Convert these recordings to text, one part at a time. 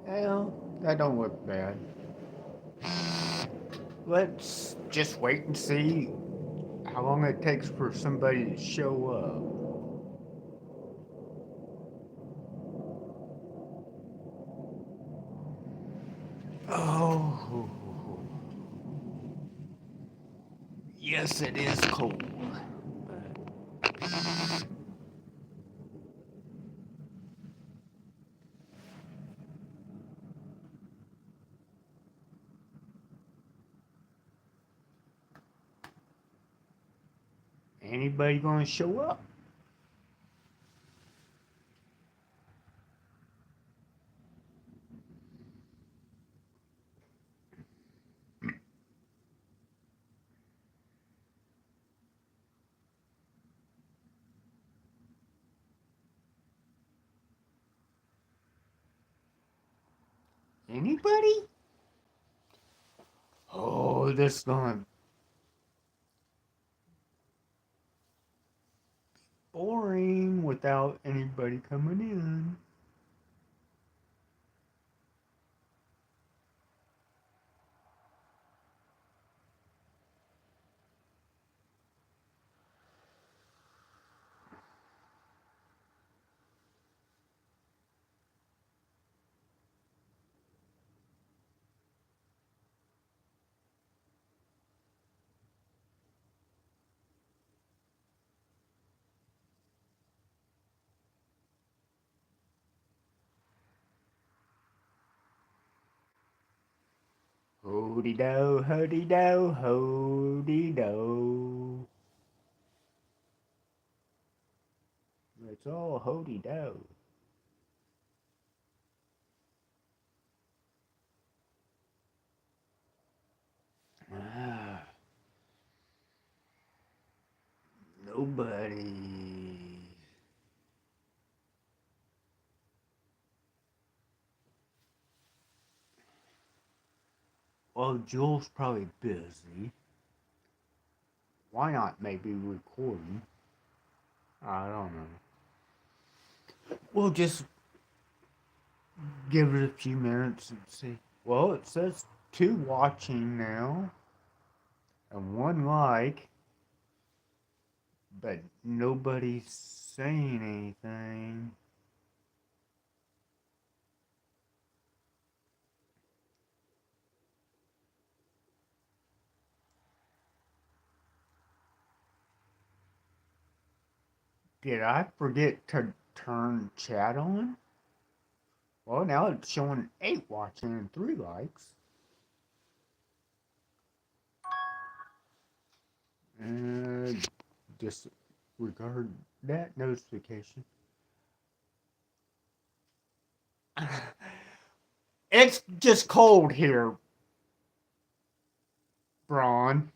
Well, that don't look bad. Let's just wait and see how long it takes for somebody to show up. Oh, yes, it is cold. Anybody gonna show up? Anybody? Oh, this is gonna be boring without anybody coming in. Hody do, hody do, hody do. It's all hody do. Ah, nobody. Well, Jules probably busy. Why not maybe recording? I don't know. We'll just give it a few minutes and see. Well, it says two watching now and one like, but nobody's saying anything. Did I forget to turn chat on? Well, now it's showing 8 watching and 3 likes. And disregard that notification. It's just cold here, Braun.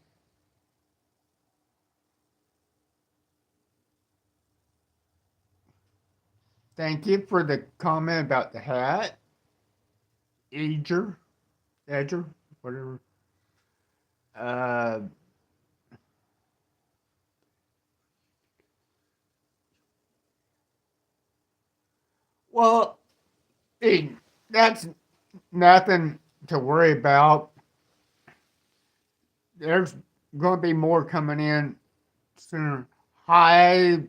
Thank you for the comment about the hat. Edger, whatever. Uh, well, hey, that's nothing to worry about. There's going to be more coming in sooner. Hi.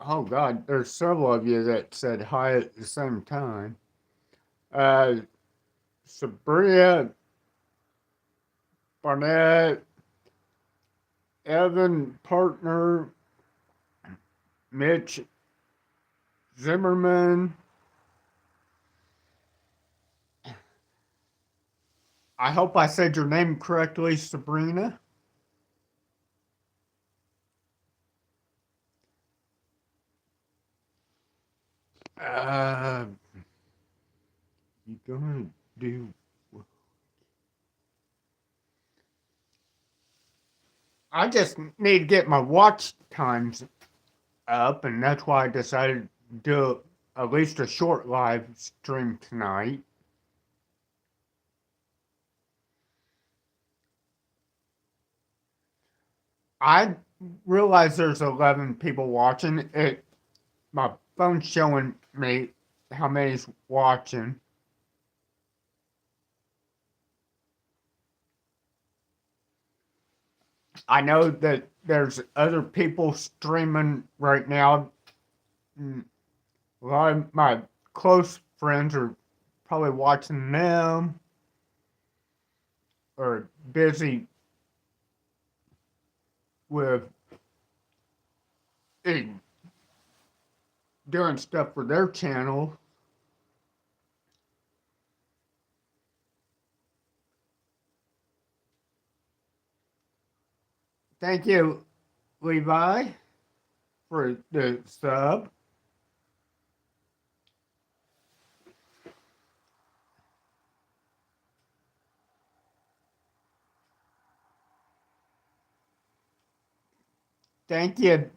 Oh, God, there's several of you that said hi at the same time. Uh, Sabria, Barnett, Evan, partner, Mitch, Zimmerman. I hope I said your name correctly, Sabrina. Uh, you gonna do? I just need to get my watch times up, and that's why I decided to do at least a short live stream tonight. I realize there's 11 people watching. My phone's showing me how many's watching. I know that there's other people streaming right now. A lot of my close friends are probably watching them or busy with eh, doing stuff for their channel. Thank you, Levi, for the sub. Thank you,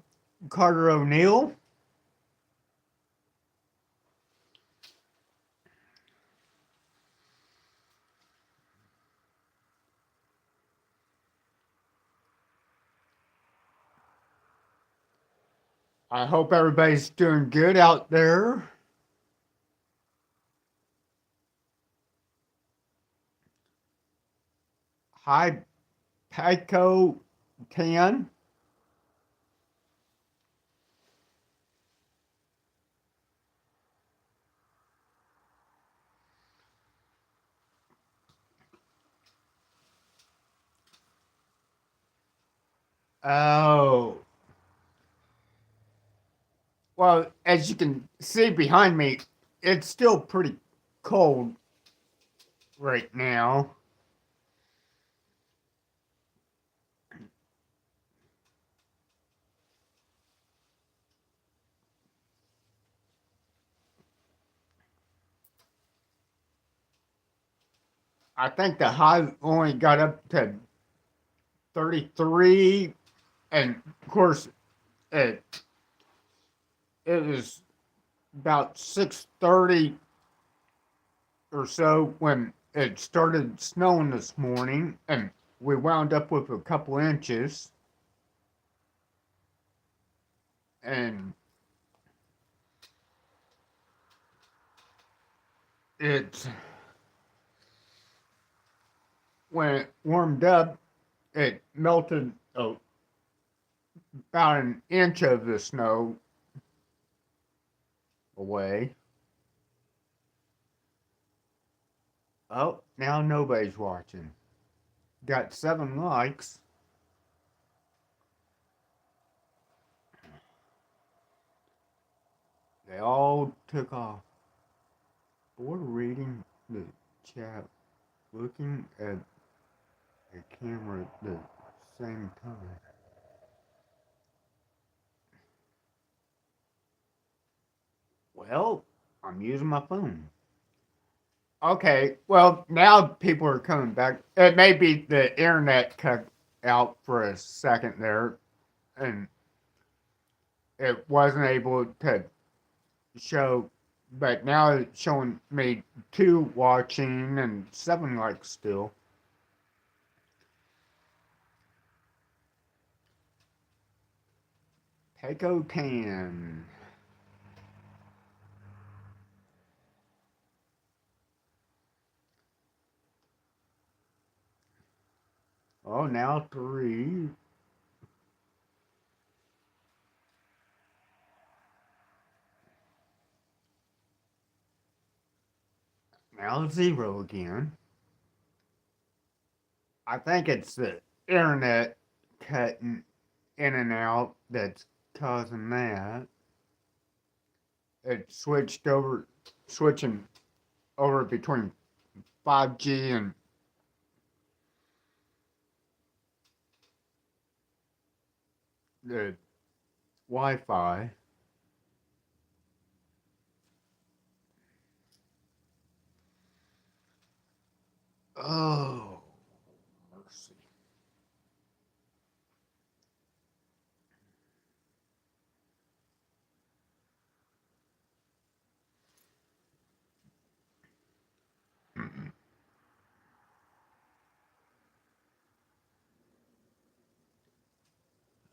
Carter O'Neill. I hope everybody's doing good out there. Hi, Paco 10. Oh, well, as you can see behind me, it's still pretty cold right now. I think the high only got up to 33, and of course, it was about 6:30 or so when it started snowing this morning, and we wound up with a couple inches. And it, when it warmed up, it melted about an inch of the snow away. Oh, now nobody's watching. Got 7 likes. They all took off. We're reading the chat, looking at the camera at the same time. Well, I'm using my phone. Okay, well, now people are coming back. It may be the internet cut out for a second there, and it wasn't able to show, but now it's showing me 2 watching and 7 likes still. Paco Tan. Oh, now 3. Now 0 again. I think it's the internet cutting in and out that's causing that. It switching over between 5G and the Wi-Fi. Oh, mercy.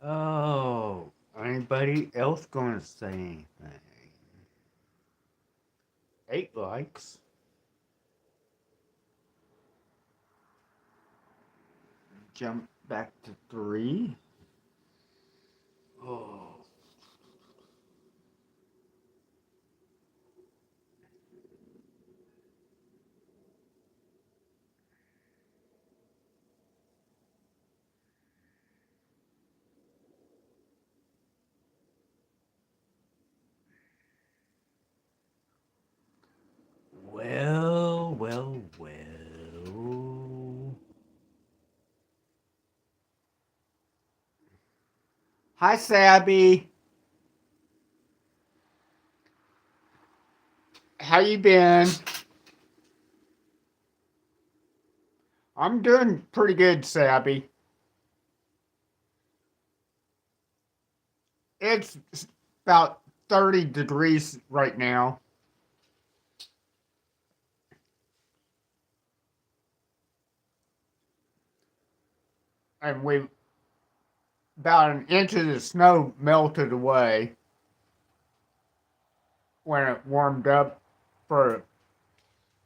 Oh, anybody else gonna say anything? 8 likes. Jump back to 3. Oh. Well, well, well. Hi, Sabby. How you been? I'm doing pretty good, Sabby. It's about 30 degrees right now. And we about an inch of the snow melted away when it warmed up for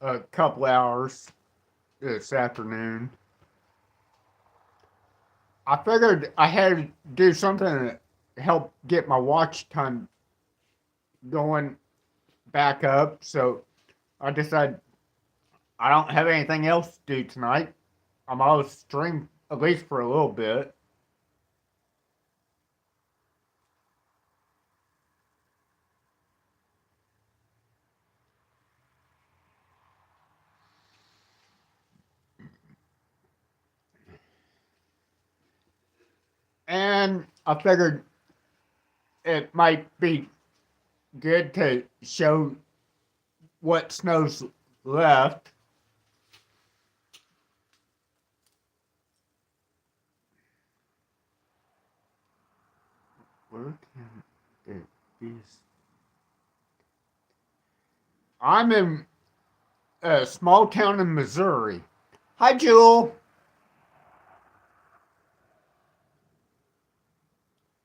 a couple hours this afternoon. I figured I had to do something to help get my watch time going back up, so I decided I don't have anything else to do tonight. I'm always stream at least for a little bit. And I figured it might be good to show what snow's left. Where can it be? I'm in a small town in Missouri. Hi, Jewel.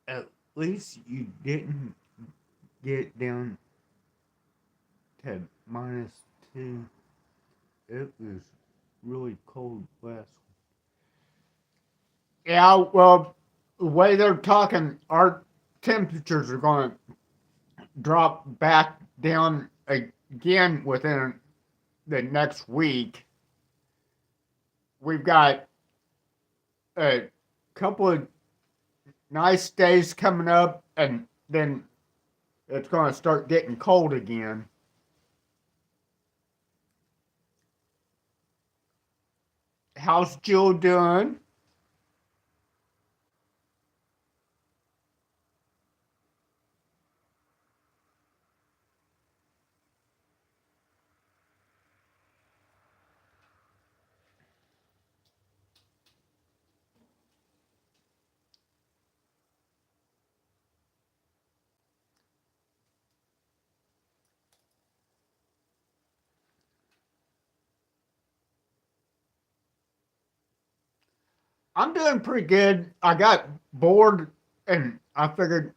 At least you didn't get down to -2. It was really cold last. Yeah, well, the way they're talking, our temperatures are going to drop back down again within the next week. We've got a couple of nice days coming up, and then it's going to start getting cold again. How's Jill doing? I'm doing pretty good. I got bored and I figured,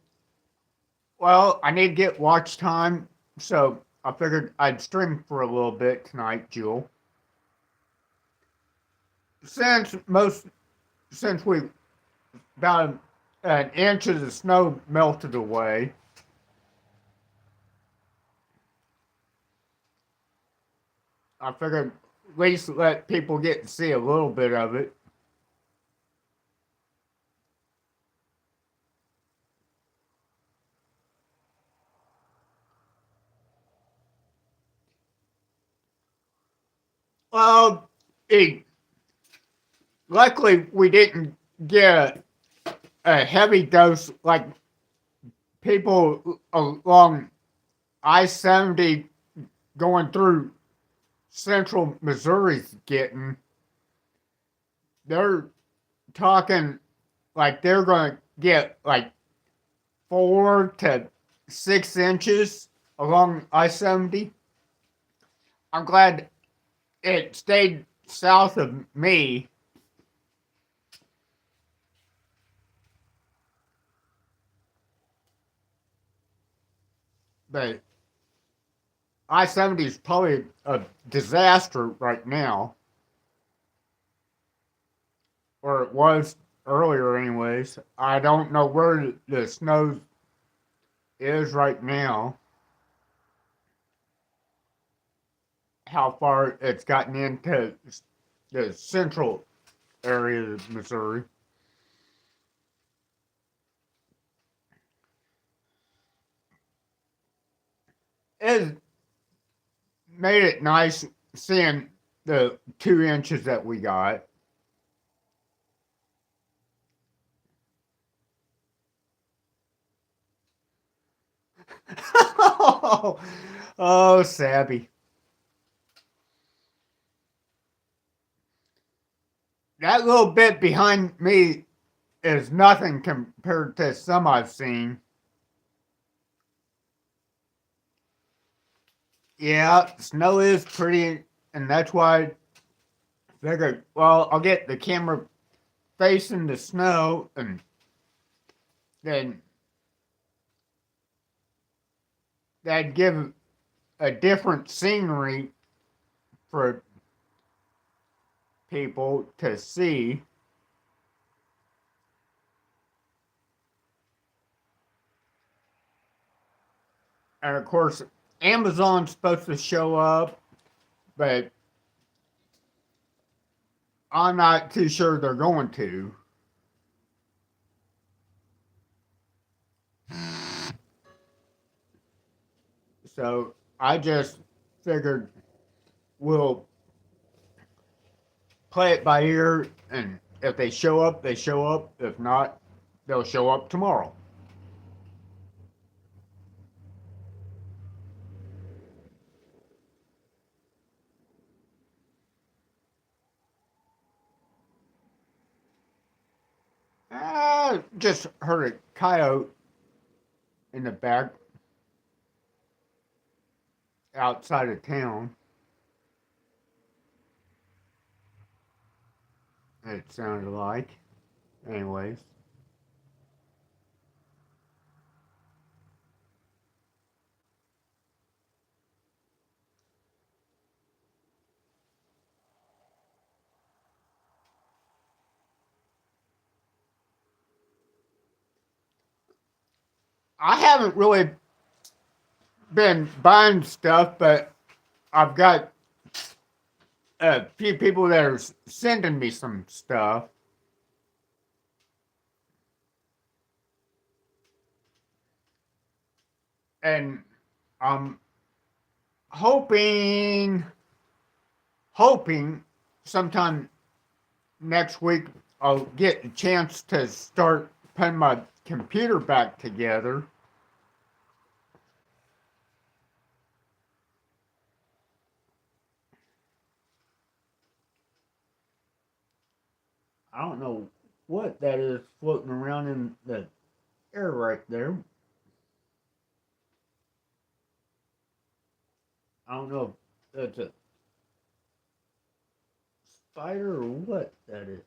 well, I need to get watch time. So I figured I'd stream for a little bit tonight, Jewel. Since most, since we about an inch of the snow melted away, I figured at least let people get to see a little bit of it. Well, it, luckily we didn't get a heavy dose like people along I-70 going through central Missouri's getting. They're talking like they're going to get like 4 to 6 inches along I-70. I'm glad it stayed south of me. But I-70 is probably a disaster right now, or it was earlier, anyways. I don't know where the snow is right now, how far it's gotten into the central area of Missouri. It made it nice seeing the 2 inches that we got. Oh, Sabby. That little bit behind me is nothing compared to some I've seen. Yeah, snow is pretty, and that's why I figured, well, I'll get the camera facing the snow, and then that'd give a different scenery for people to see. And of course, Amazon's supposed to show up, but I'm not too sure they're going to. So I just figured we'll play it by ear, and if they show up, they show up. If not, they'll show up tomorrow. I just heard a coyote in the back outside of town. It sounded like. Anyways. I haven't really been buying stuff, but I've got a few people that are sending me some stuff. And I'm hoping, hoping sometime next week I'll get a chance to start putting my computer back together. I don't know what that is floating around in the air right there. I don't know if that's a spider or what that is.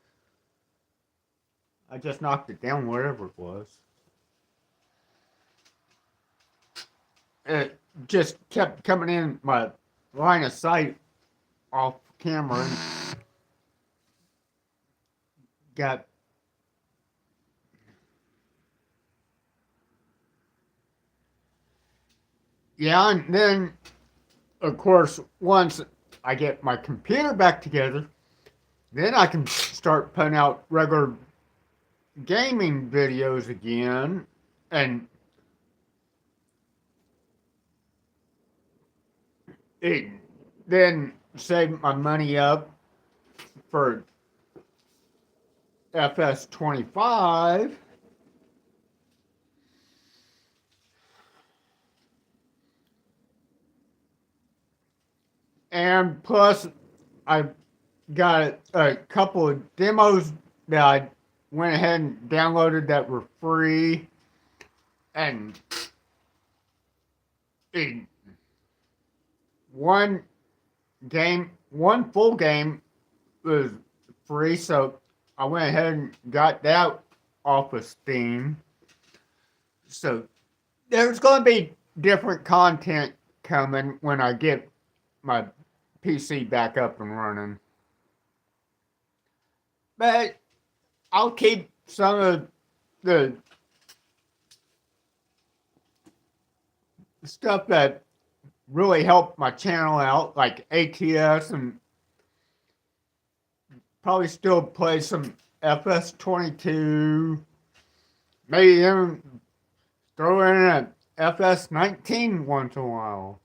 I just knocked it down, wherever it was. It just kept coming in my line of sight off camera and got. Yeah, and then, of course, once I get my computer back together, then I can start putting out regular gaming videos again and it, then save my money up for FS25. And plus, I got a couple of demos that I went ahead and downloaded that were free. And it, one one full game was free. So I went ahead and got that off of Steam. So there's going to be different content coming when I get my PC back up and running. But I'll keep some of the stuff that really helped my channel out, like ATS, and probably still play some FS22. Maybe even throw in a FS19 once in a while.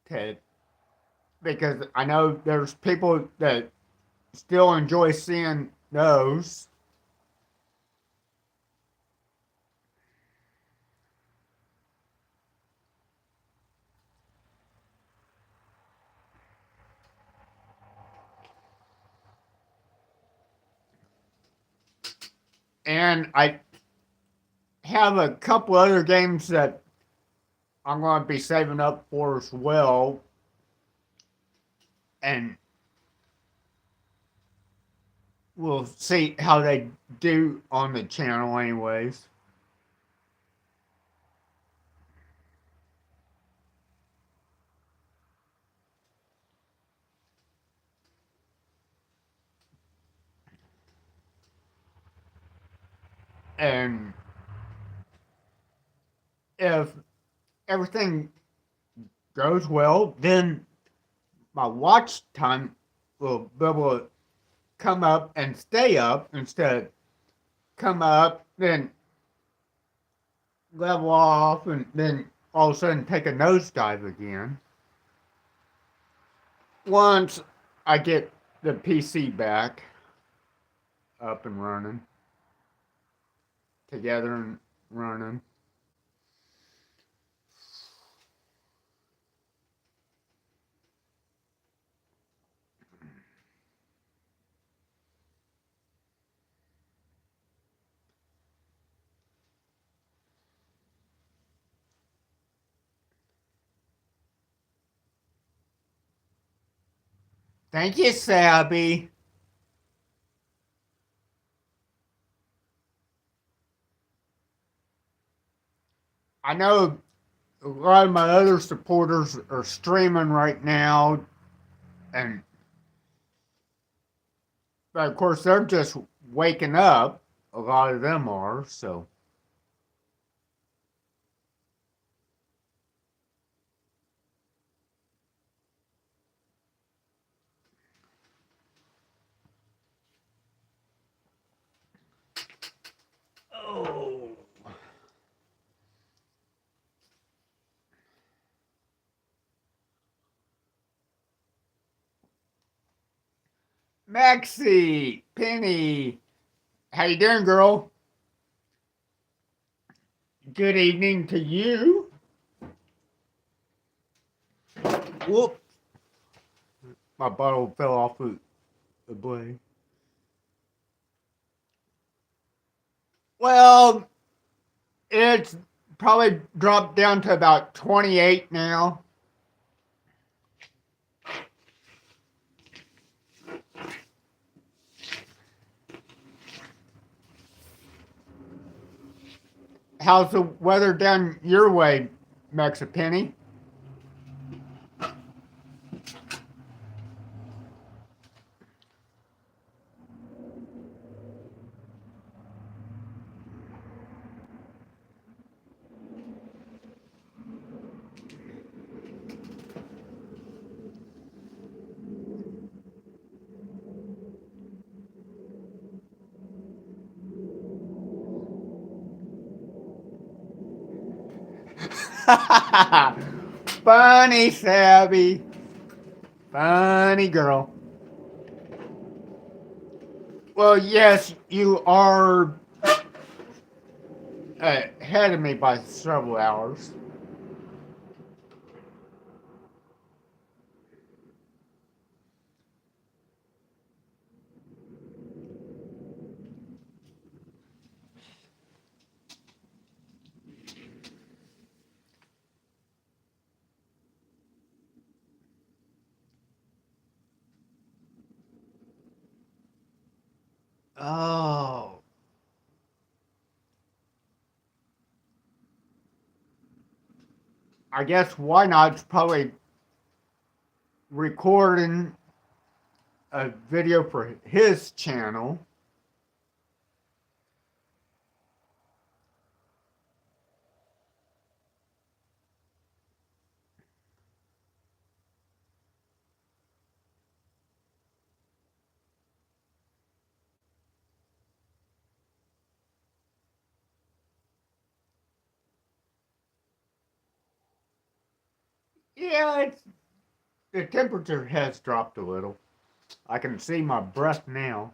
Ted, because I know there's people that still enjoy seeing those. And I have a couple other games that I'm going to be saving up for as well. And we'll see how they do on the channel, anyways. And if everything goes well, then my watch time will be able to come up and stay up instead of come up, then level off, and then all of a sudden take a nosedive again. Once I get the PC back up and running, together and running. Thank you, Sabby. I know a lot of my other supporters are streaming right now, and but of course they're just waking up. A lot of them are, so. Oh. Maxie, Penny, how you doing, girl? Good evening to you. Whoop. My bottle fell off the blade. Well, it's probably dropped down to about 28 now. How's the weather down your way, Mexipenny? Funny, Sabby. Funny girl. Well, yes, you are ahead of me by several hours. Oh. I guess why not? It's probably recording a video for his channel. Yeah, the temperature has dropped a little. I can see my breath now.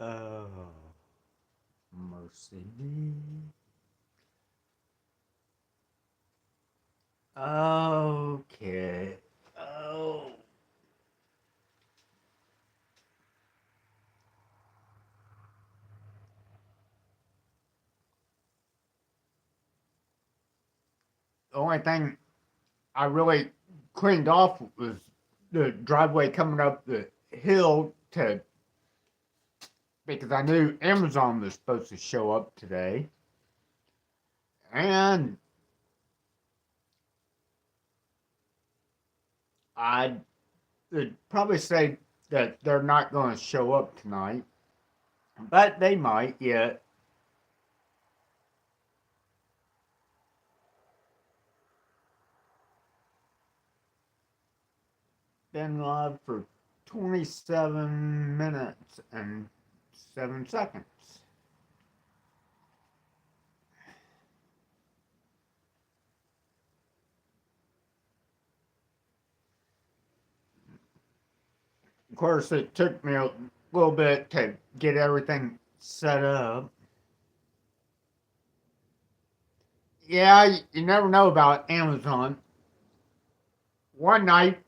Oh, mercy me. Okay. Oh. The only thing I really cleaned off was the driveway coming up the hill to because I knew Amazon was supposed to show up today. And I'd probably say that they're not going to show up tonight, but they might yet. Been live for 27 minutes and 7 seconds. Of course, it took me a little bit to get everything set up. Yeah, you never know about Amazon. One night,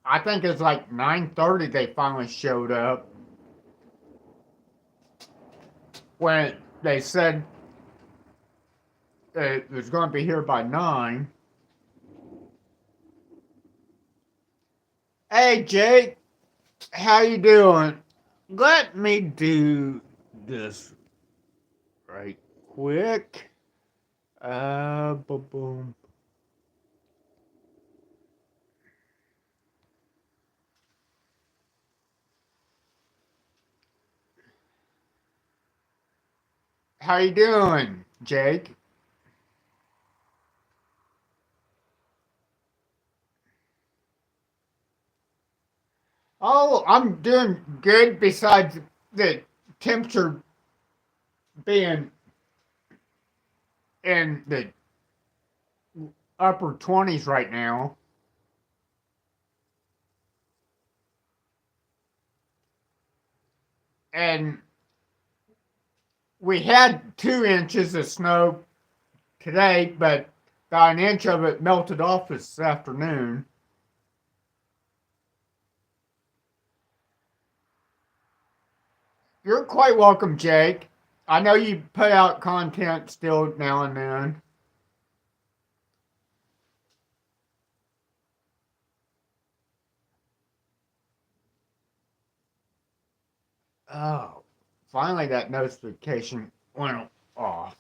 I think it's like 9:30 they finally showed up when they said it was going to be here by 9. Hey, Jake, how you doing? Let me do this right quick. Boom, boom. How you doing, Jake? Oh, I'm doing good. Besides the temperature being in the upper 20s right now, and we had 2 inches of snow today, but about an inch of it melted off this afternoon. You're quite welcome, Jake. I know you put out content still now and then. Oh, finally that notification went off.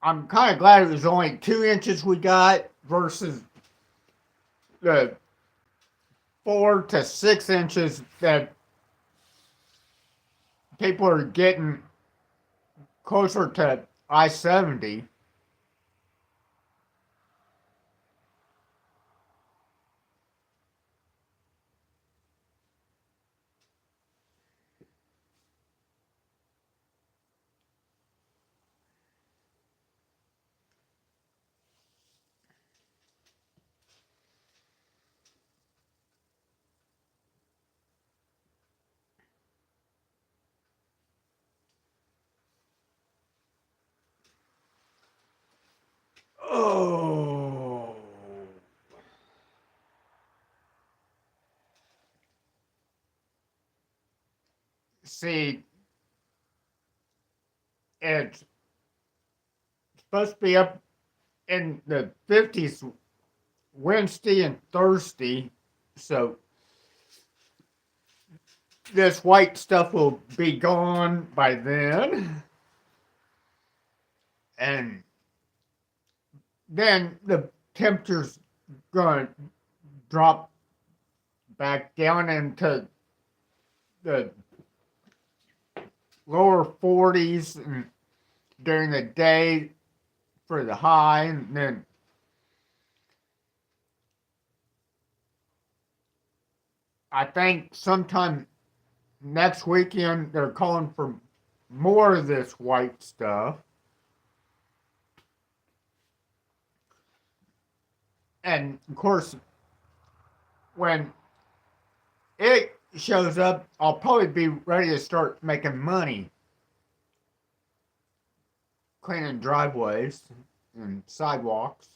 I'm kind of glad it was only 2 inches we got versus the 4 to 6 inches that people are getting closer to I-70. Oh. See, It's supposed to be up in the 50s Wednesday and Thursday. So this white stuff will be gone by then. And then the temperature's going to drop back down into the lower 40s and during the day for the high, and then I think sometime next weekend they're calling for more of this white stuff. And of course, when it shows up, I'll probably be ready to start making money cleaning driveways and sidewalks.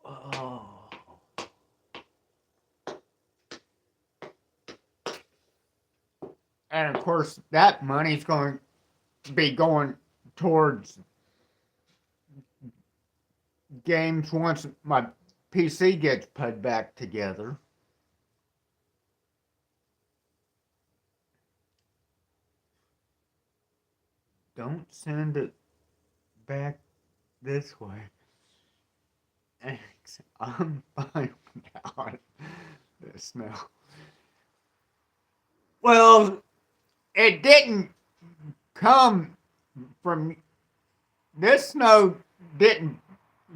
Oh. And of course, that money's going to be going towards games once my PC gets put back together. Don't send it back this way. Thanks. I'm fine without this now. Well, it didn't come from this snow didn't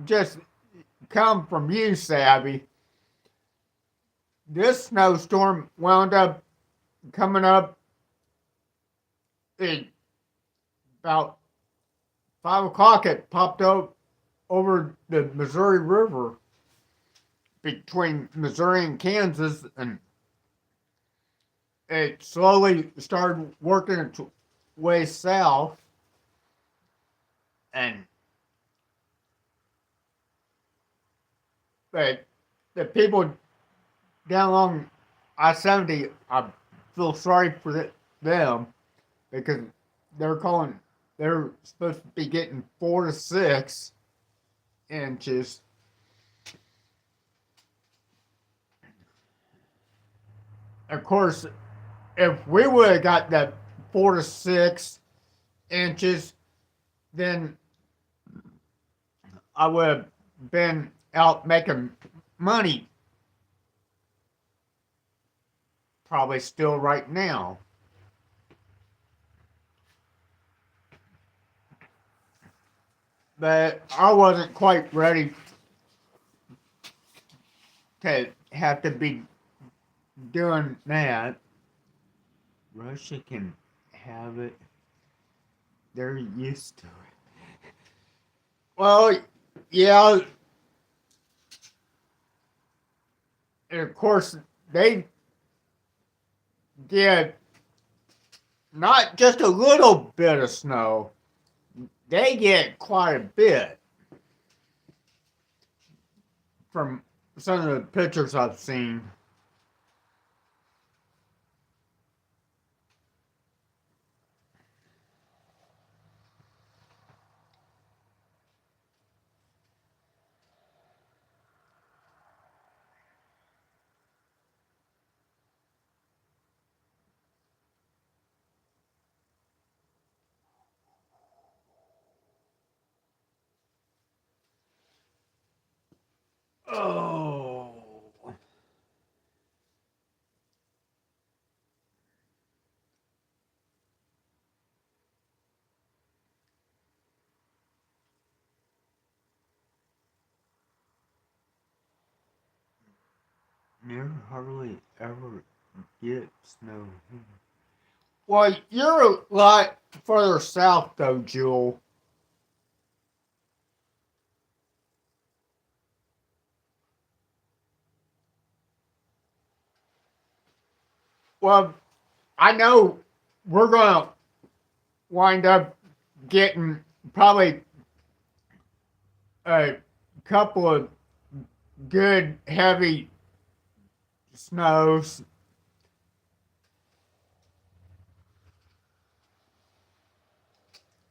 just come from you, Savvy. This snowstorm wound up coming up at about 5 o'clock. It popped up over the Missouri River between Missouri and Kansas, and it slowly started working its way south, and the people down along I-70, I feel sorry for them because they're supposed to be getting 4 to 6 inches. Of course, if we would have got that 4 to 6 inches, then I would have been out making money probably still right now. But I wasn't quite ready to have to be doing that. Russia can have it. They're used to it. Well, yeah. And of course, they get not just a little bit of snow, they get quite a bit from some of the pictures I've seen. Oh. Never hardly ever get snow. Well, you're a lot further south, though, Jewel. Well, I know we're going to wind up getting probably a couple of good heavy snows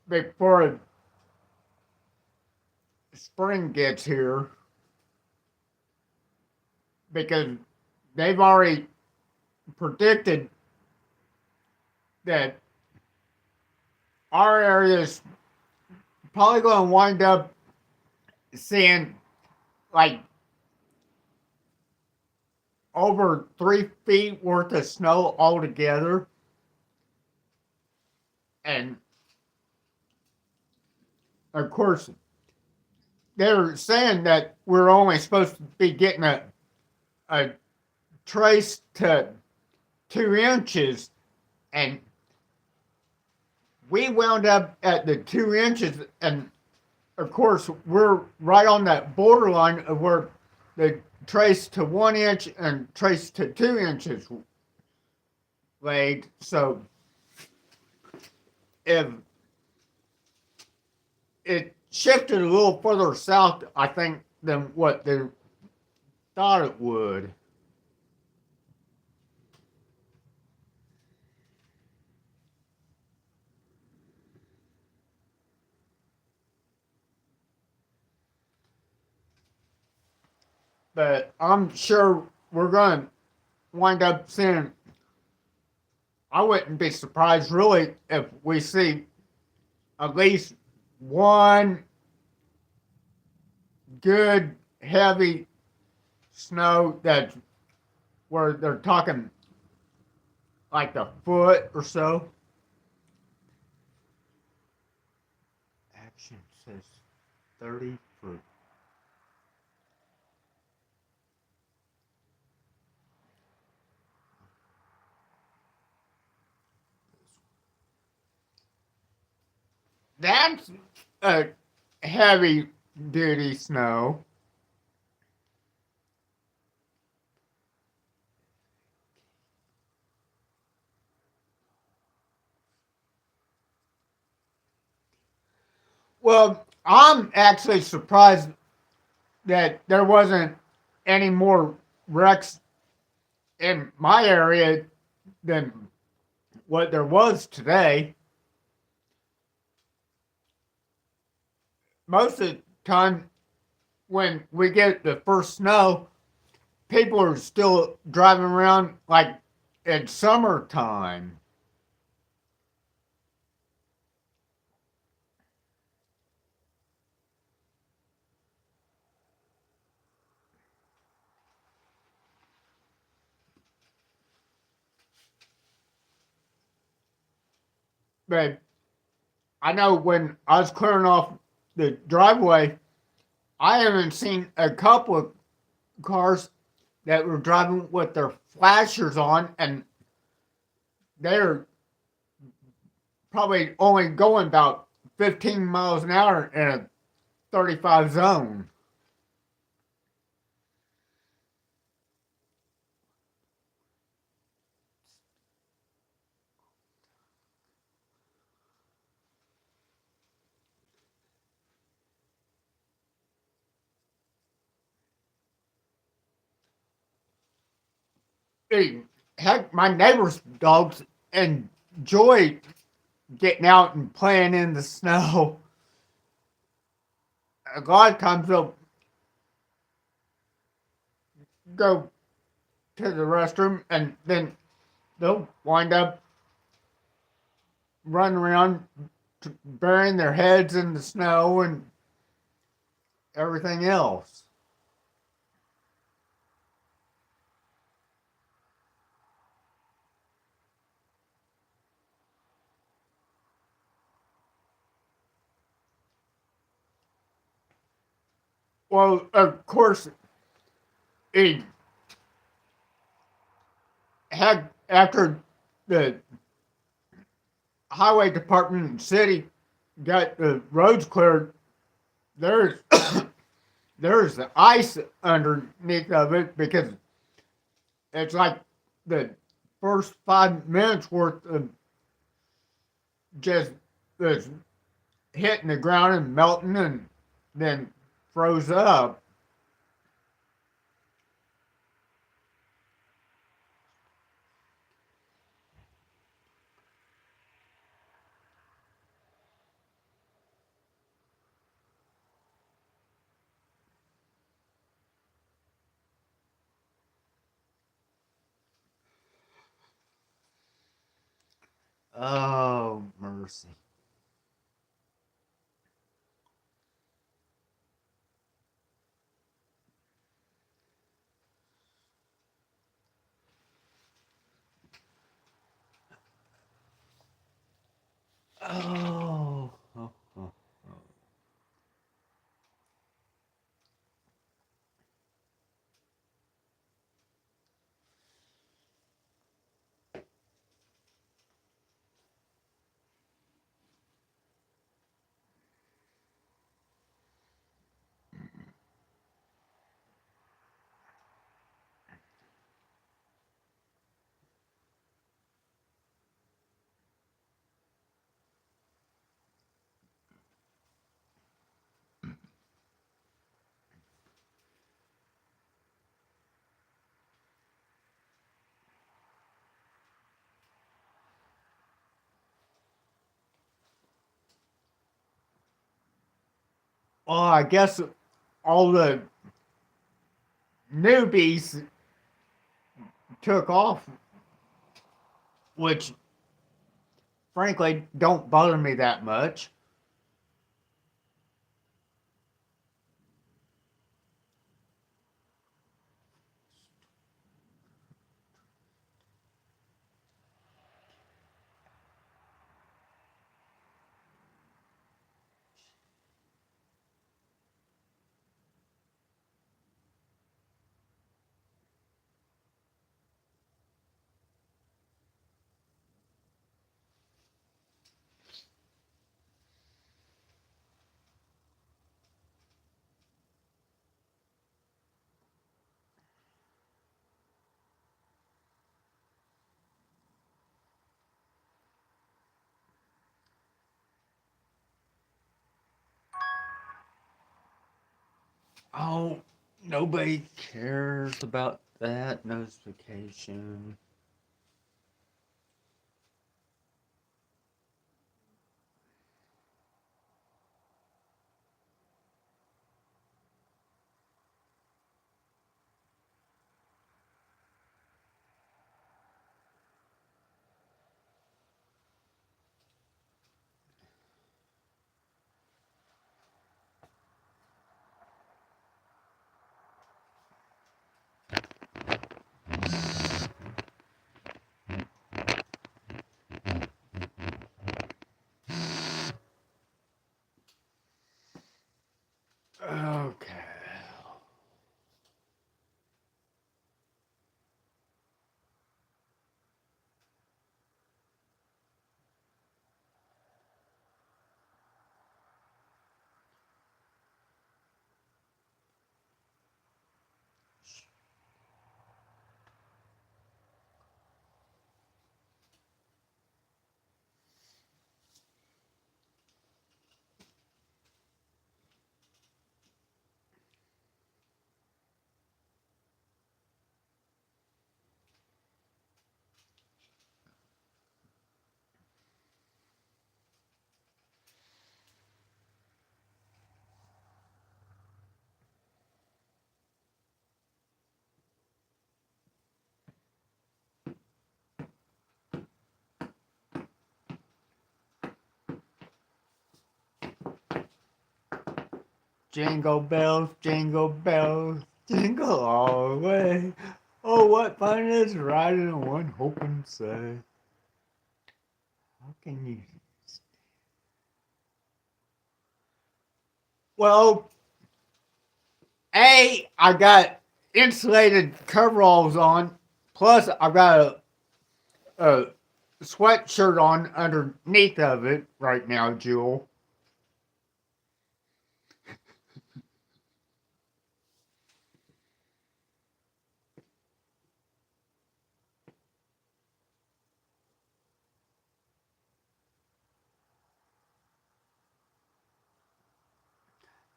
before spring gets here because they've already predicted that our area is probably going to wind up seeing like over 3 feet worth of snow altogether. And of course, they're saying that we're only supposed to be getting a trace to 2 inches, and we wound up at the 2 inches, and of course, we're right on that borderline of where the trace to 1 inch and trace to 2 inches laid. So if it shifted a little further south, I think, than what they thought it would. But I'm sure we're going to wind up seeing. I wouldn't be surprised really if we see at least one good heavy snow that where they're talking like a foot or so. Action says 30 for. That's a heavy duty snow. Well, I'm actually surprised that there wasn't any more wrecks in my area than what there was today. Most of the time, when we get the first snow, people are still driving around like it's summertime. But I know when I was clearing off the driveway, I haven't seen a couple of cars that were driving with their flashers on, and they're probably only going about 15 miles an hour in a 35 zone. Hey, heck, my neighbor's dogs enjoy getting out and playing in the snow. A lot of times they'll go to the restroom and then they'll wind up running around burying their heads in the snow and everything else. Well, of course, it had after the highway department and city got the roads cleared. There's there's the ice underneath of it because it's like the first 5 minutes worth of just this hitting the ground and melting and then froze up. Oh, mercy. Oh. Oh, oh, oh. Well, I guess all the newbies took off, which frankly don't bother me that much. Oh, nobody cares about that notification. Okay. Jingle bells, jingle all the way. Oh, what fun it is riding in one open sleigh. How can you? Well, I got insulated coveralls on, plus I got a sweatshirt on underneath of it right now, Jewel.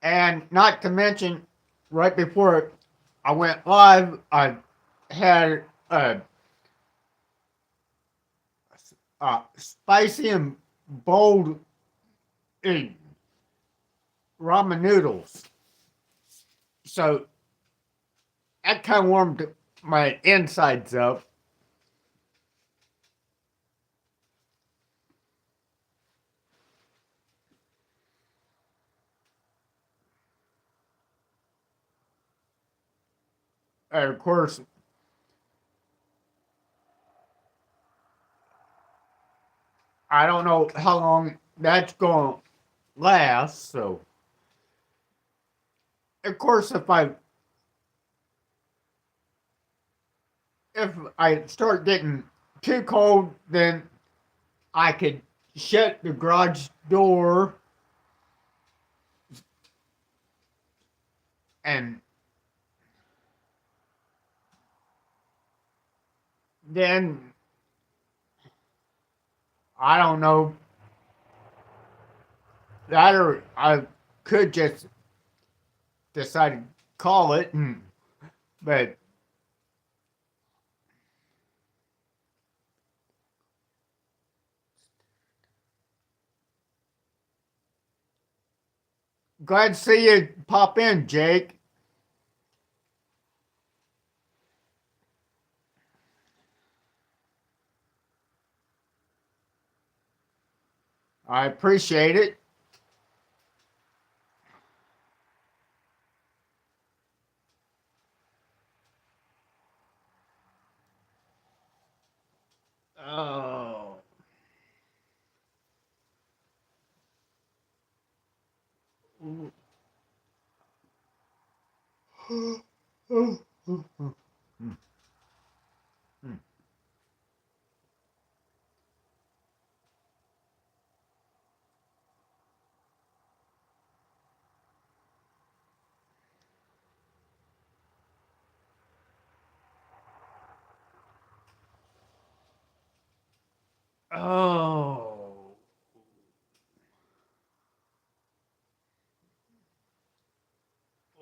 And not to mention, right before I went live, I had spicy and bold ramen noodles. So that kind of warmed my insides up. And of course, I don't know how long that's going to last. So, of course, if I start getting too cold, then I could shut the garage door and then I don't know that, or I could just decide to call it. But glad to see you pop in, Jake. I appreciate it. Oh. Oh.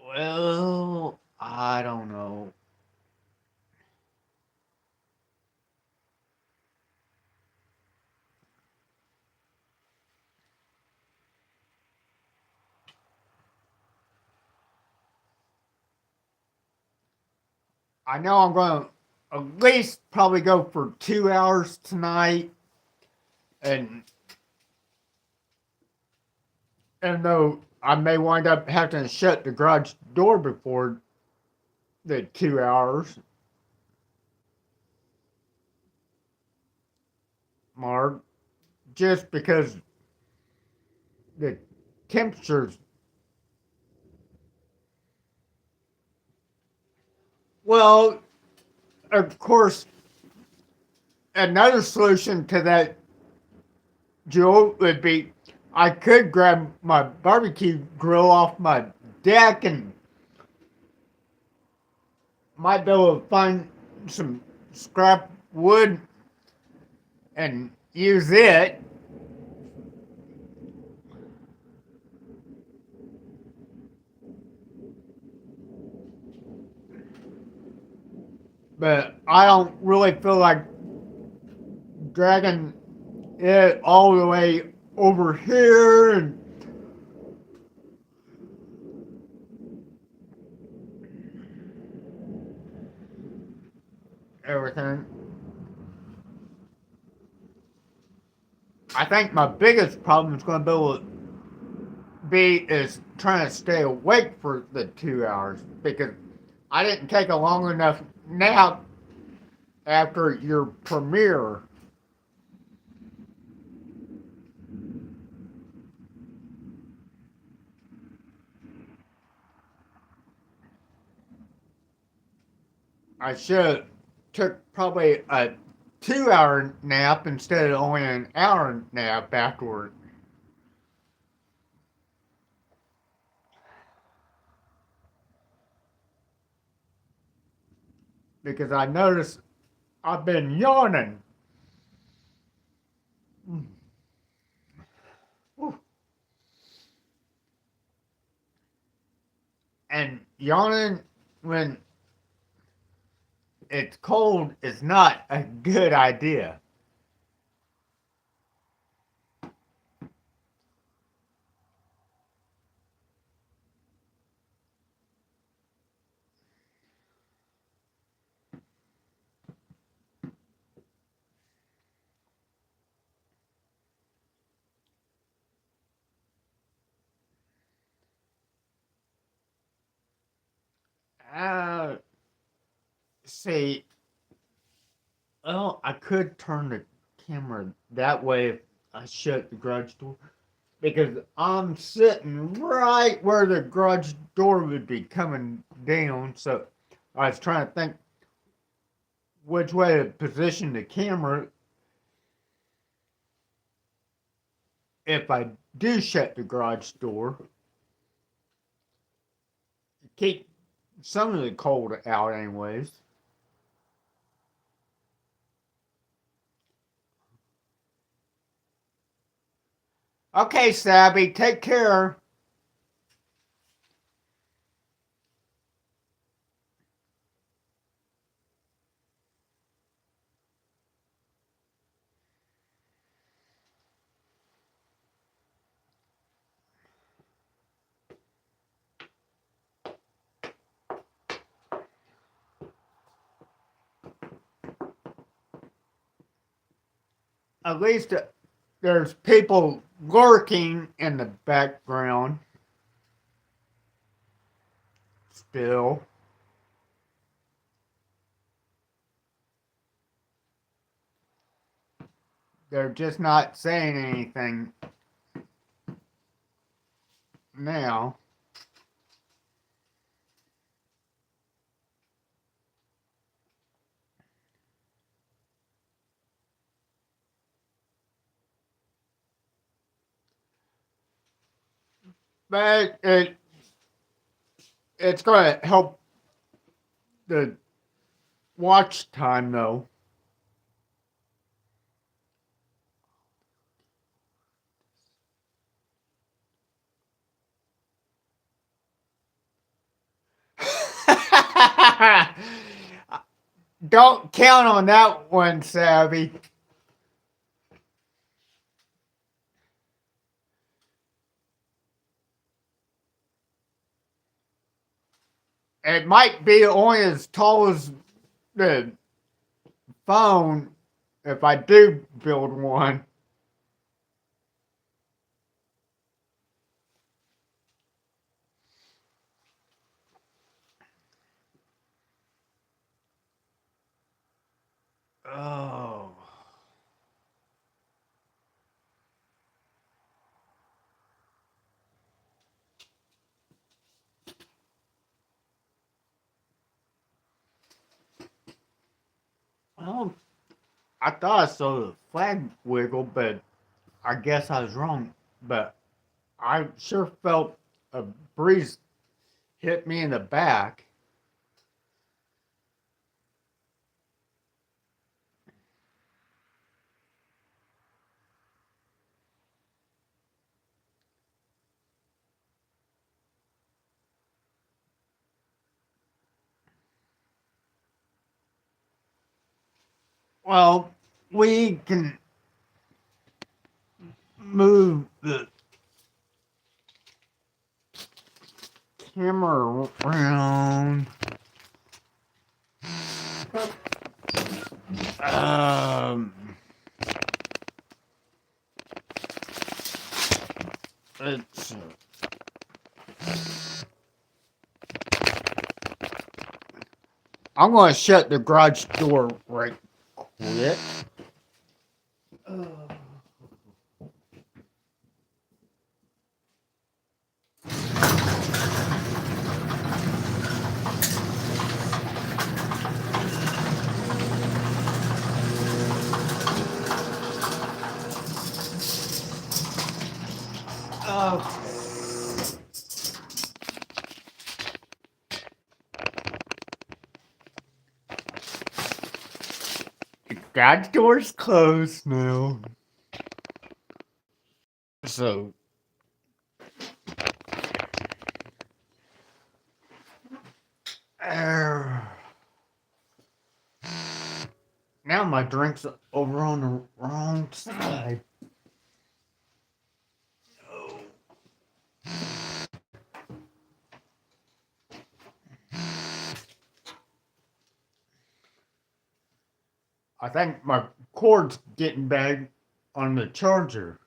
Well, I don't know. I know I'm going to at least probably go for 2 hours tonight. And even though I may wind up having to shut the garage door before the 2 hours mark, just because the temperatures. Well, of course, another solution to that, Joe, would be I could grab my barbecue grill off my deck and might be able to find some scrap wood and use it. But I don't really feel like dragging it all the way over here and everything. I think my biggest problem is going to be is trying to stay awake for the 2 hours because I didn't take a long enough nap after your premiere. I should have took probably a 2 hour nap instead of only an hour nap afterward. Because I noticed I've been yawning. yawning when it's cold is not a good idea. Uh, see, well, I could turn the camera that way if I shut the garage door because I'm sitting right where the garage door would be coming down. So I was trying to think which way to position the camera if I do shut the garage door. Keep some of the cold out, anyways. Okay, Sabby, take care. At least there's people lurking in the background still. They're just not saying anything now. But it's going to help the watch time, though. Don't count on that one, Savvy. It might be only as tall as the phone if I do build one. Oh. Well, I thought I saw the flag wiggle, but I guess I was wrong. But I sure felt a breeze hit me in the back. Well, we can move the camera around. Um, it's. I'm gonna shut the garage door right quick. The garage door's closed now. So Now my drink's over on the wrong side. I think my cord's getting bad on the charger.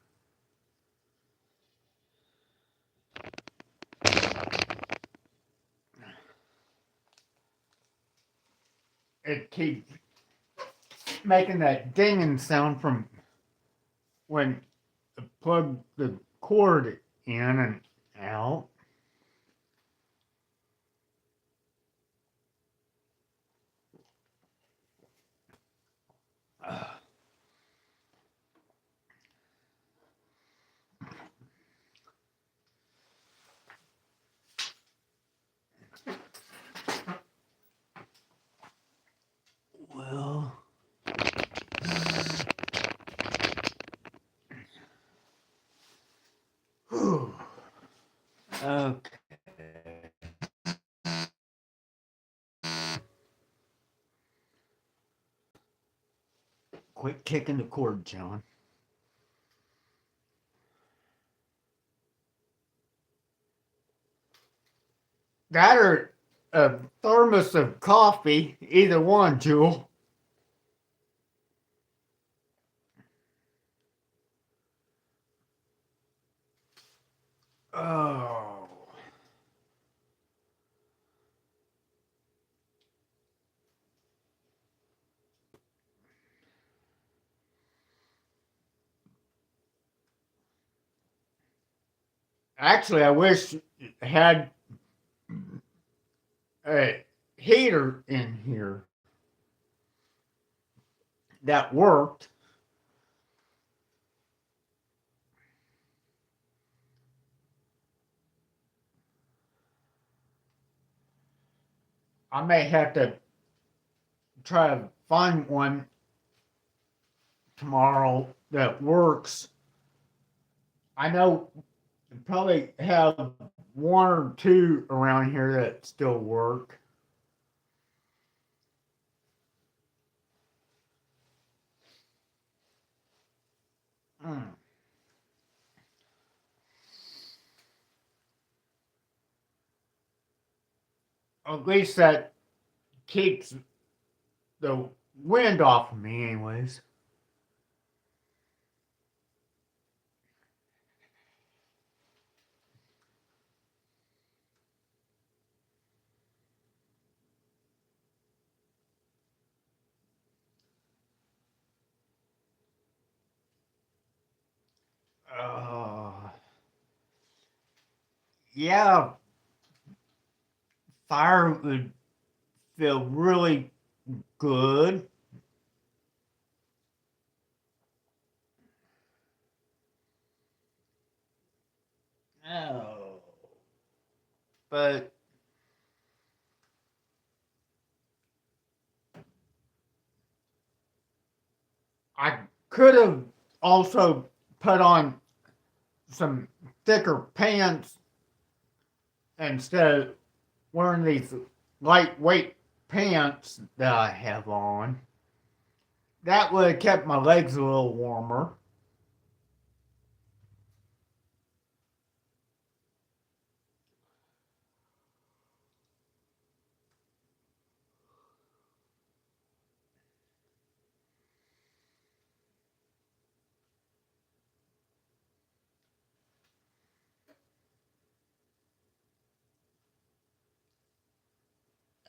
It keeps making that dinging sound from when I plug the cord in and out. Well, whew. Okay. Quit kicking the cord, John. That or a thermos of coffee, either one, Jewel. Oh. Actually, I wish it had a heater in here that worked. I may have to try to find one tomorrow that works. I know you probably have one or two around here that still work. Mm. At least that keeps the wind off of me, anyways. Uh, yeah, fire would feel really good. Oh, but I could have also put on some thicker pants instead of wearing these lightweight pants that I have on. That would have kept my legs a little warmer.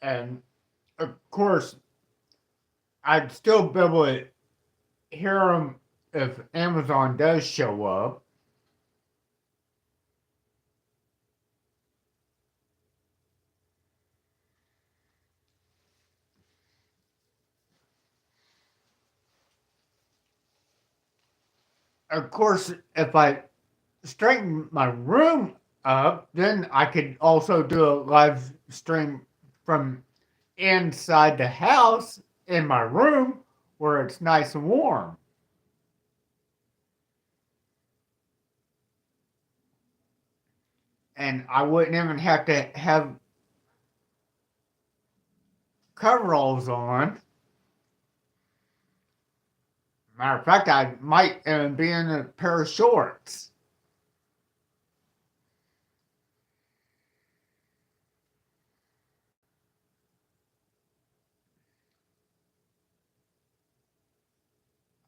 And of course, I'd still be able to hear them if Amazon does show up. Of course, if I straighten my room up, then I could also do a live stream from inside the house in my room where it's nice and warm. And I wouldn't even have to have coveralls on. Matter of fact, I might even be in a pair of shorts.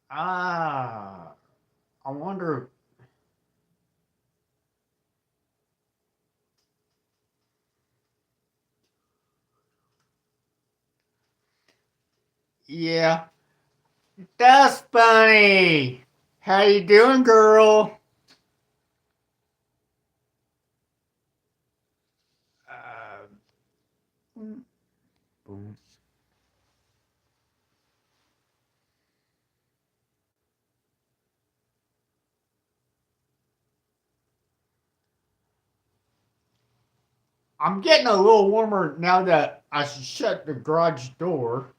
Ah, I wonder. Yeah, that's funny. How you doing, girl? Uh, boom. I'm getting a little warmer now that I shut the garage door.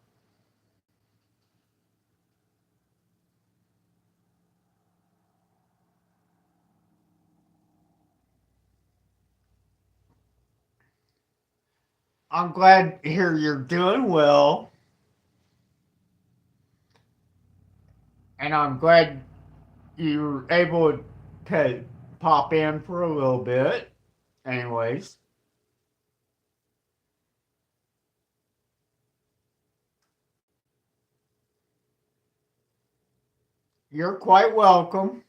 I'm glad to hear you're doing well, and I'm glad you were able to pop in for a little bit. Anyways, you're quite welcome.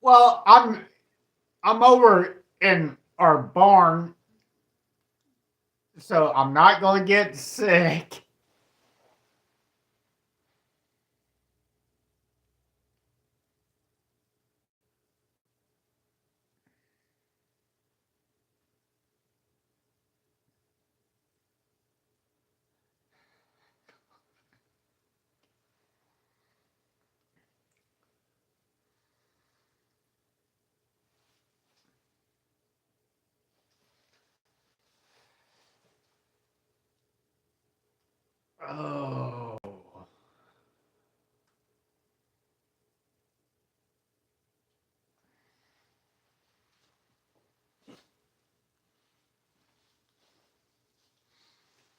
Well, I'm over in our barn, so I'm not going to get sick. Oh,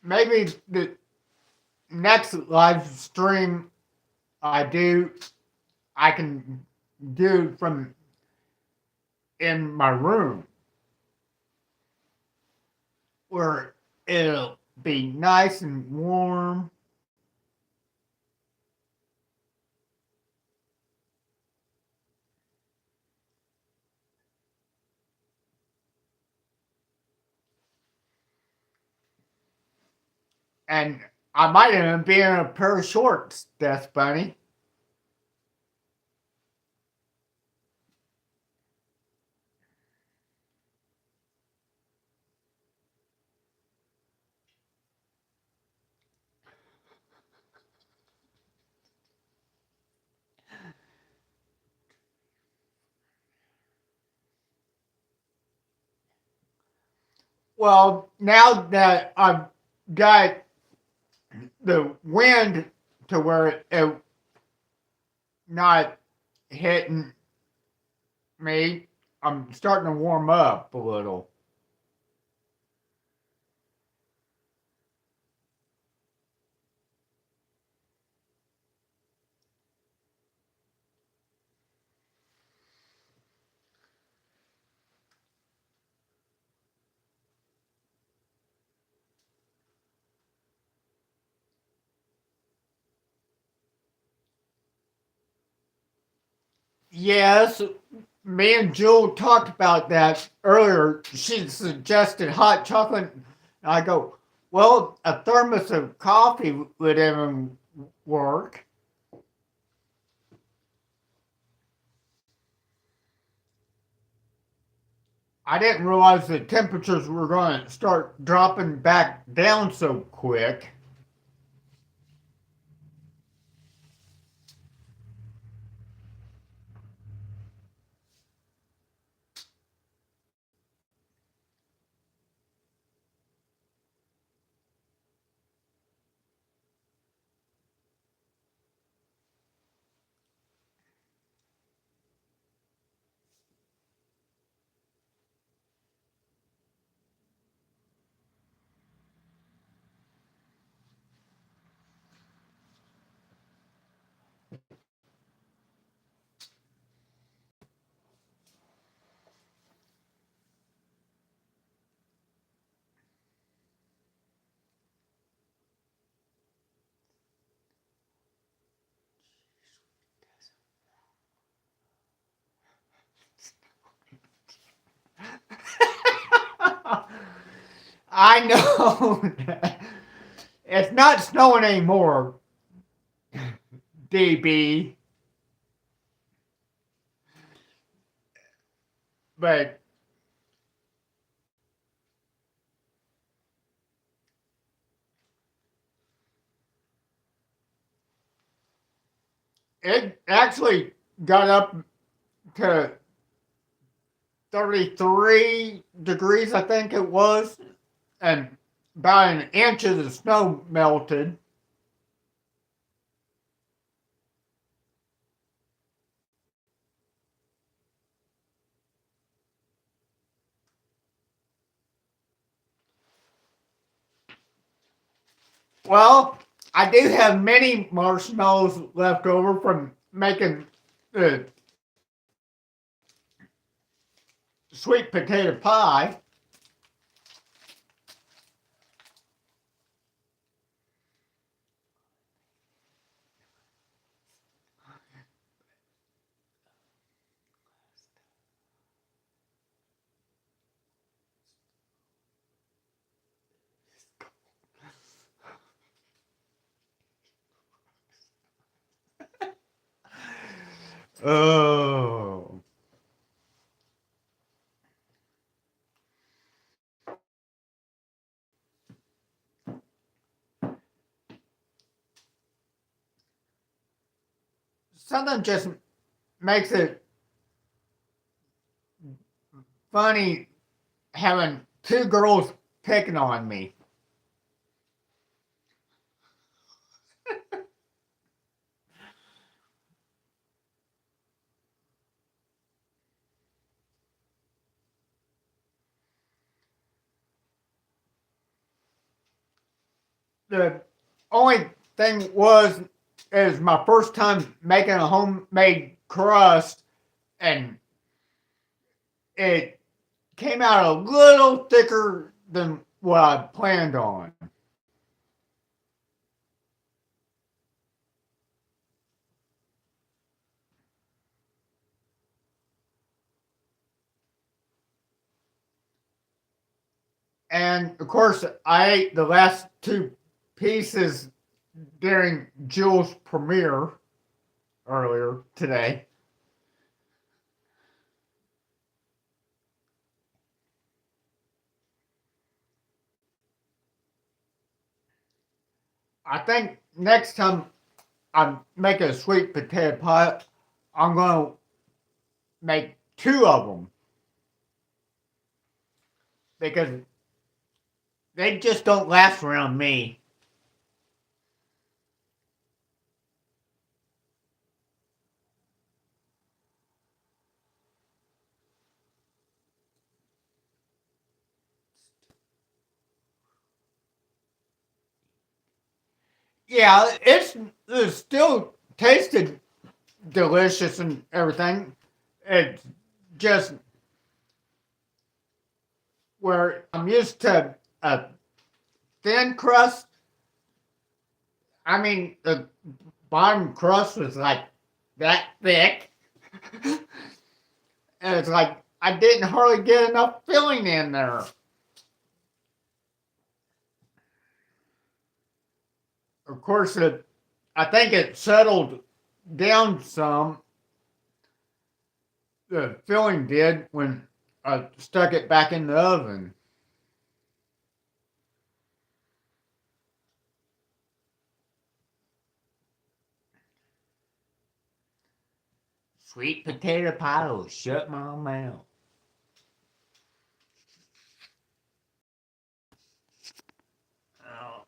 maybe the next live stream I do, I can do from in my room where it'll be nice and warm. And I might even be in a pair of shorts, Death Bunny. Well, now that I've got the wind to where it not hitting me, I'm starting to warm up a little. Yes, me and Jewel talked about that earlier. She suggested hot chocolate. And I go, well, a thermos of coffee would even work. I didn't realize the temperatures were going to start dropping back down so quick. I know. It's not snowing anymore, DB. But it actually got up to 33 degrees, I think it was, and about an inch of the snow melted. Well, I do have many marshmallows left over from making the sweet potato pie. Oh. Something just makes it funny having two girls picking on me. The only thing was is my first time making a homemade crust, and it came out a little thicker than what I planned on. And of course, I ate the last two pieces during Jules' premiere earlier today. I think next time I make a sweet potato pie, I'm going to make two of them because they just don't last around me. Yeah, it still tasted delicious and everything. It's just where I'm used to a thin crust. I mean, the bottom crust was like that thick. And it's like I didn't hardly get enough filling in there. Of course, I think it settled down some. The filling did when I stuck it back in the oven. Sweet potato pie will shut my mouth. Oh.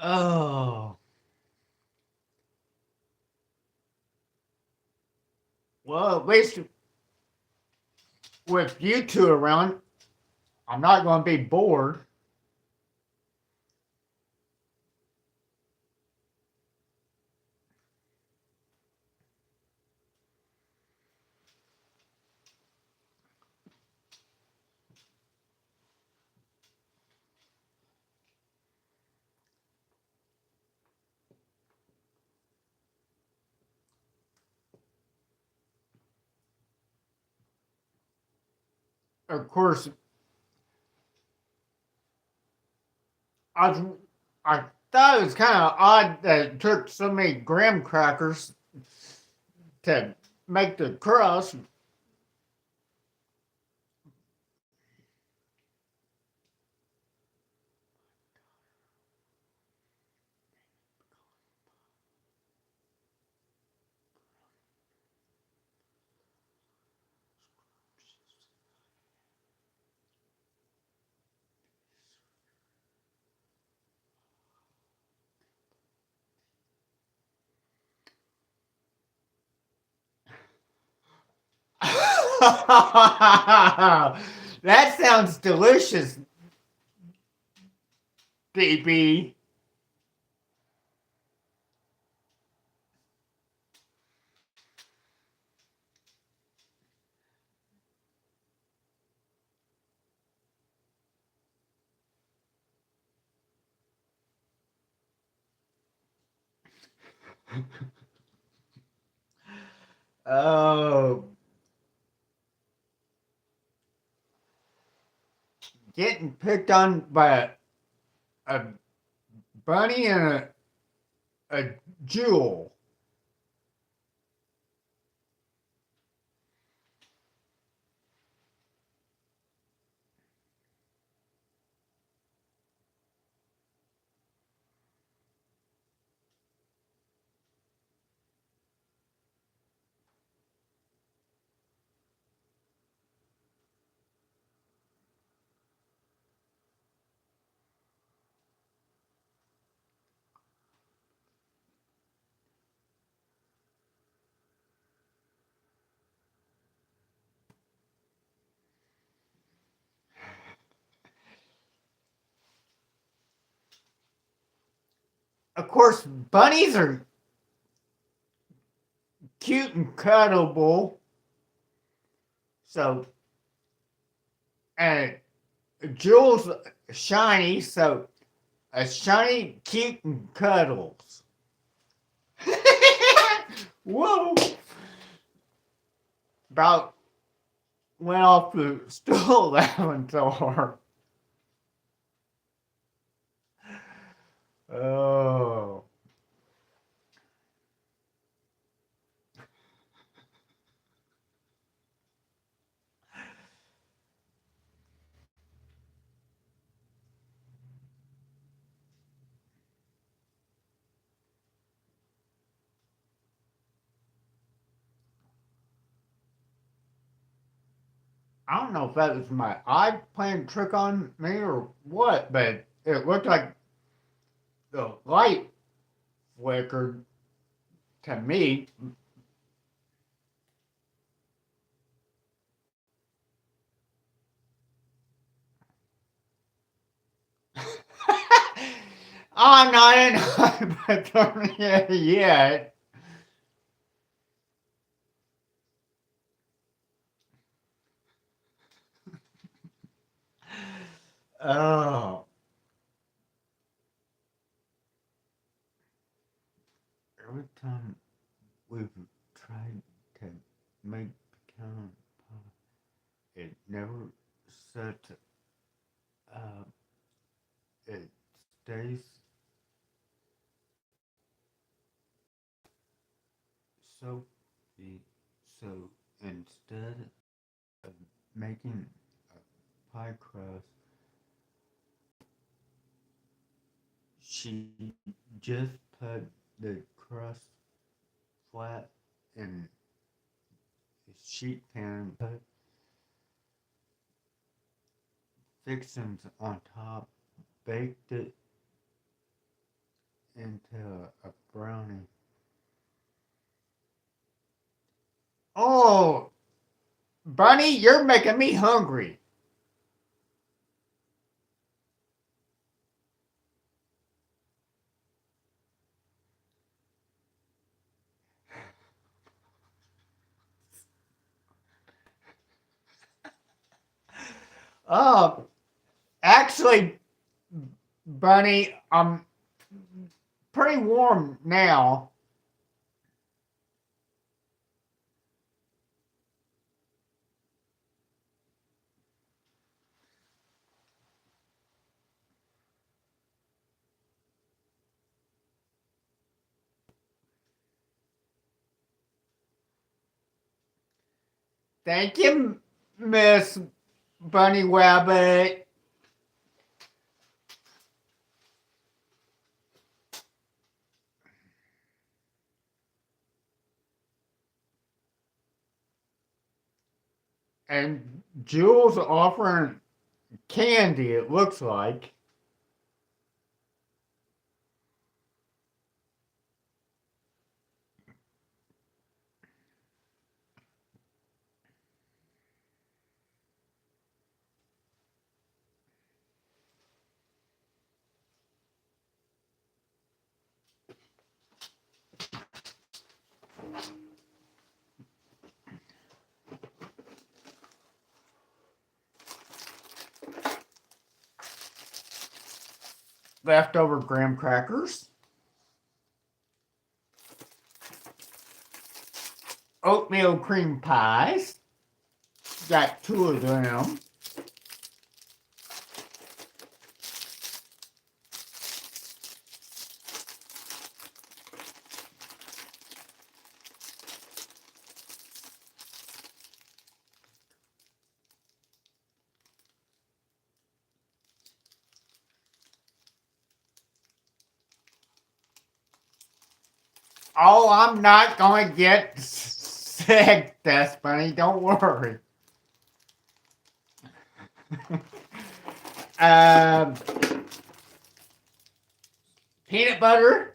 Oh. Well, at least with you two around, I'm not going to be bored. of course, I was, I thought it was kind of odd that it took so many graham crackers to make the crust. That sounds delicious, baby. Oh, getting picked on by a bunny and a jewel. Of course, bunnies are cute and cuddleable. So, and jewel's shiny. So, a shiny, cute, and cuddles. Whoa! About went off the stool that one so hard. Oh. I don't know if that was my eye playing a trick on me or what, but it looked like the light flickered to me. I'm not in hypothermia yet. Oh, every time we've tried to make pecan pie, it never sets up. It stays soapy. So instead of making a pie crust, she just put the crust flat in a sheet pan, put fixings on top, baked it into a brownie. Oh, Bunny, you're making me hungry. Oh, actually, Bunny, I'm pretty warm now. Thank you, Miss Bunny Rabbit. And Jules offering candy, it looks like. Leftover graham crackers. Oatmeal cream pies. Got 2 of them. Oh, I'm not going to get sick, Death Bunny. Don't worry. um, Peanut butter.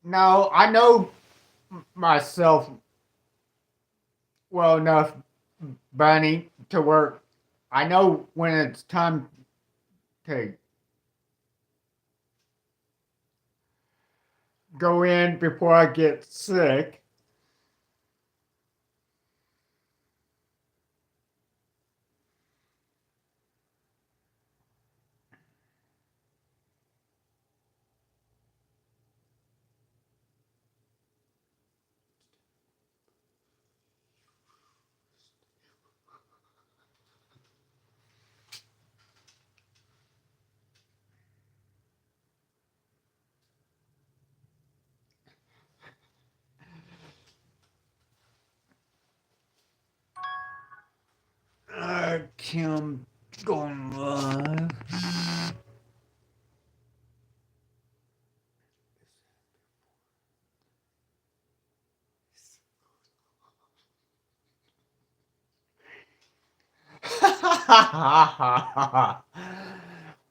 No, I know myself well enough, Bunny, to where I know when it's time to go in before I get sick. Kim going live.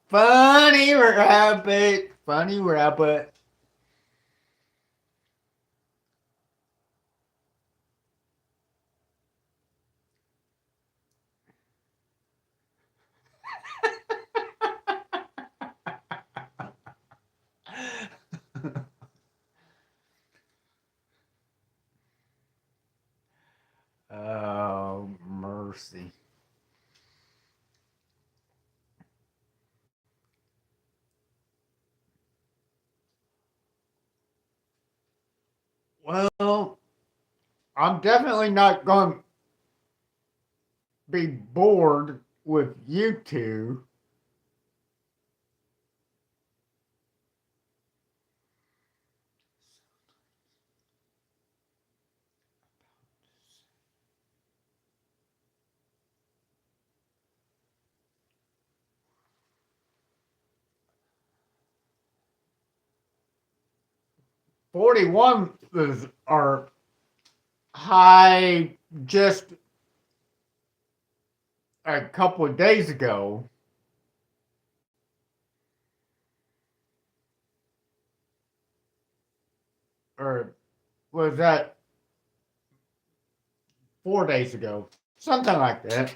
Funny rabbit. Funny rabbit. Oh, mercy. Well, I'm definitely not going to be bored with you two. 41 is our high just a couple of days ago. Or was that 4 days ago? Something like that.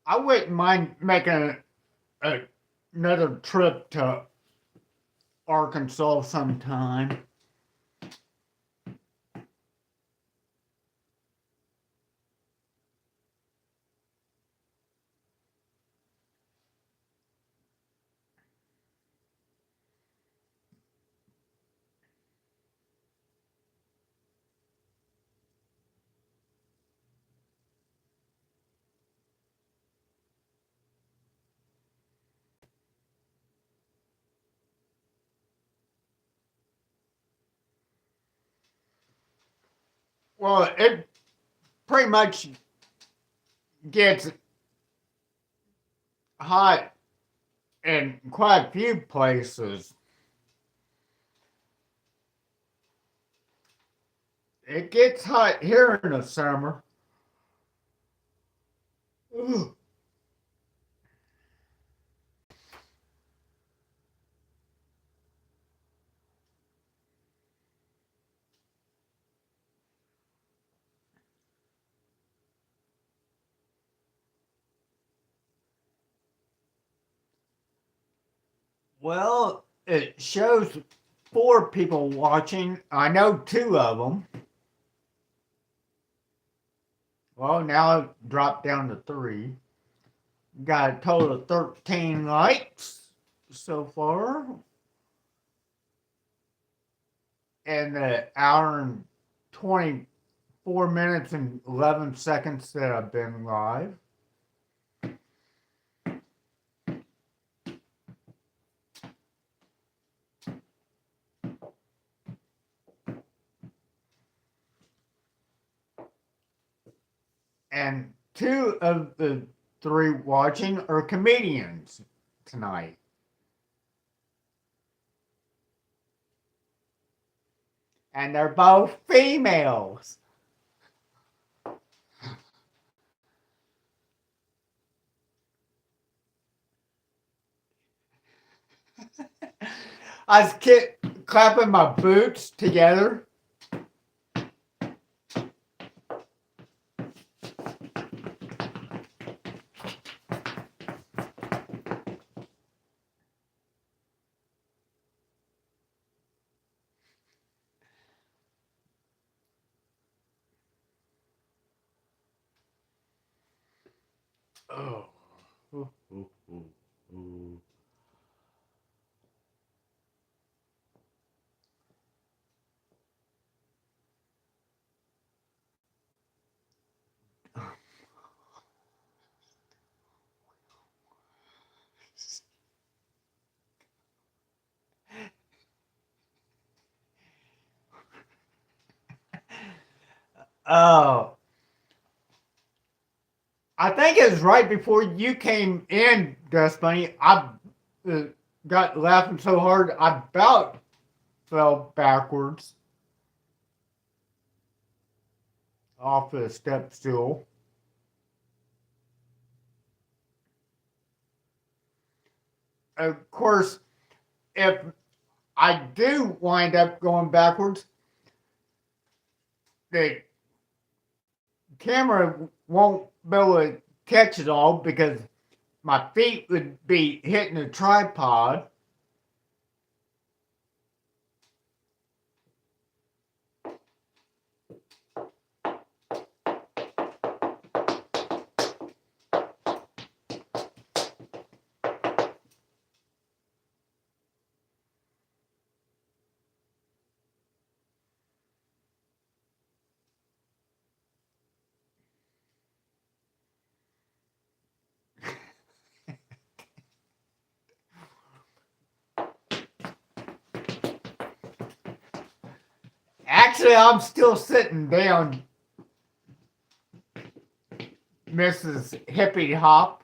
I wouldn't mind making another trip to Arkansas sometime. Well, it pretty much gets hot in quite a few places. It gets hot here in the summer. Ugh. Well, it shows 4 people watching. I know 2 of them. Well, now it dropped down to 3. Got a total of 13 likes so far. In the hour and 24 minutes and 11 seconds that I've been live. And 2 of the 3 watching are comedians tonight. And they're both females. I was clapping my boots together. Oh. Ooh, ooh, ooh, ooh. Oh, I think it was right before you came in, Dust Bunny. I uh, got laughing so hard I about fell backwards off the step stool. Of course, if I do wind up going backwards, the camera won't be able to catch it all because my feet would be hitting the tripod. Actually, I'm still sitting down, Mrs. Hippie Hop.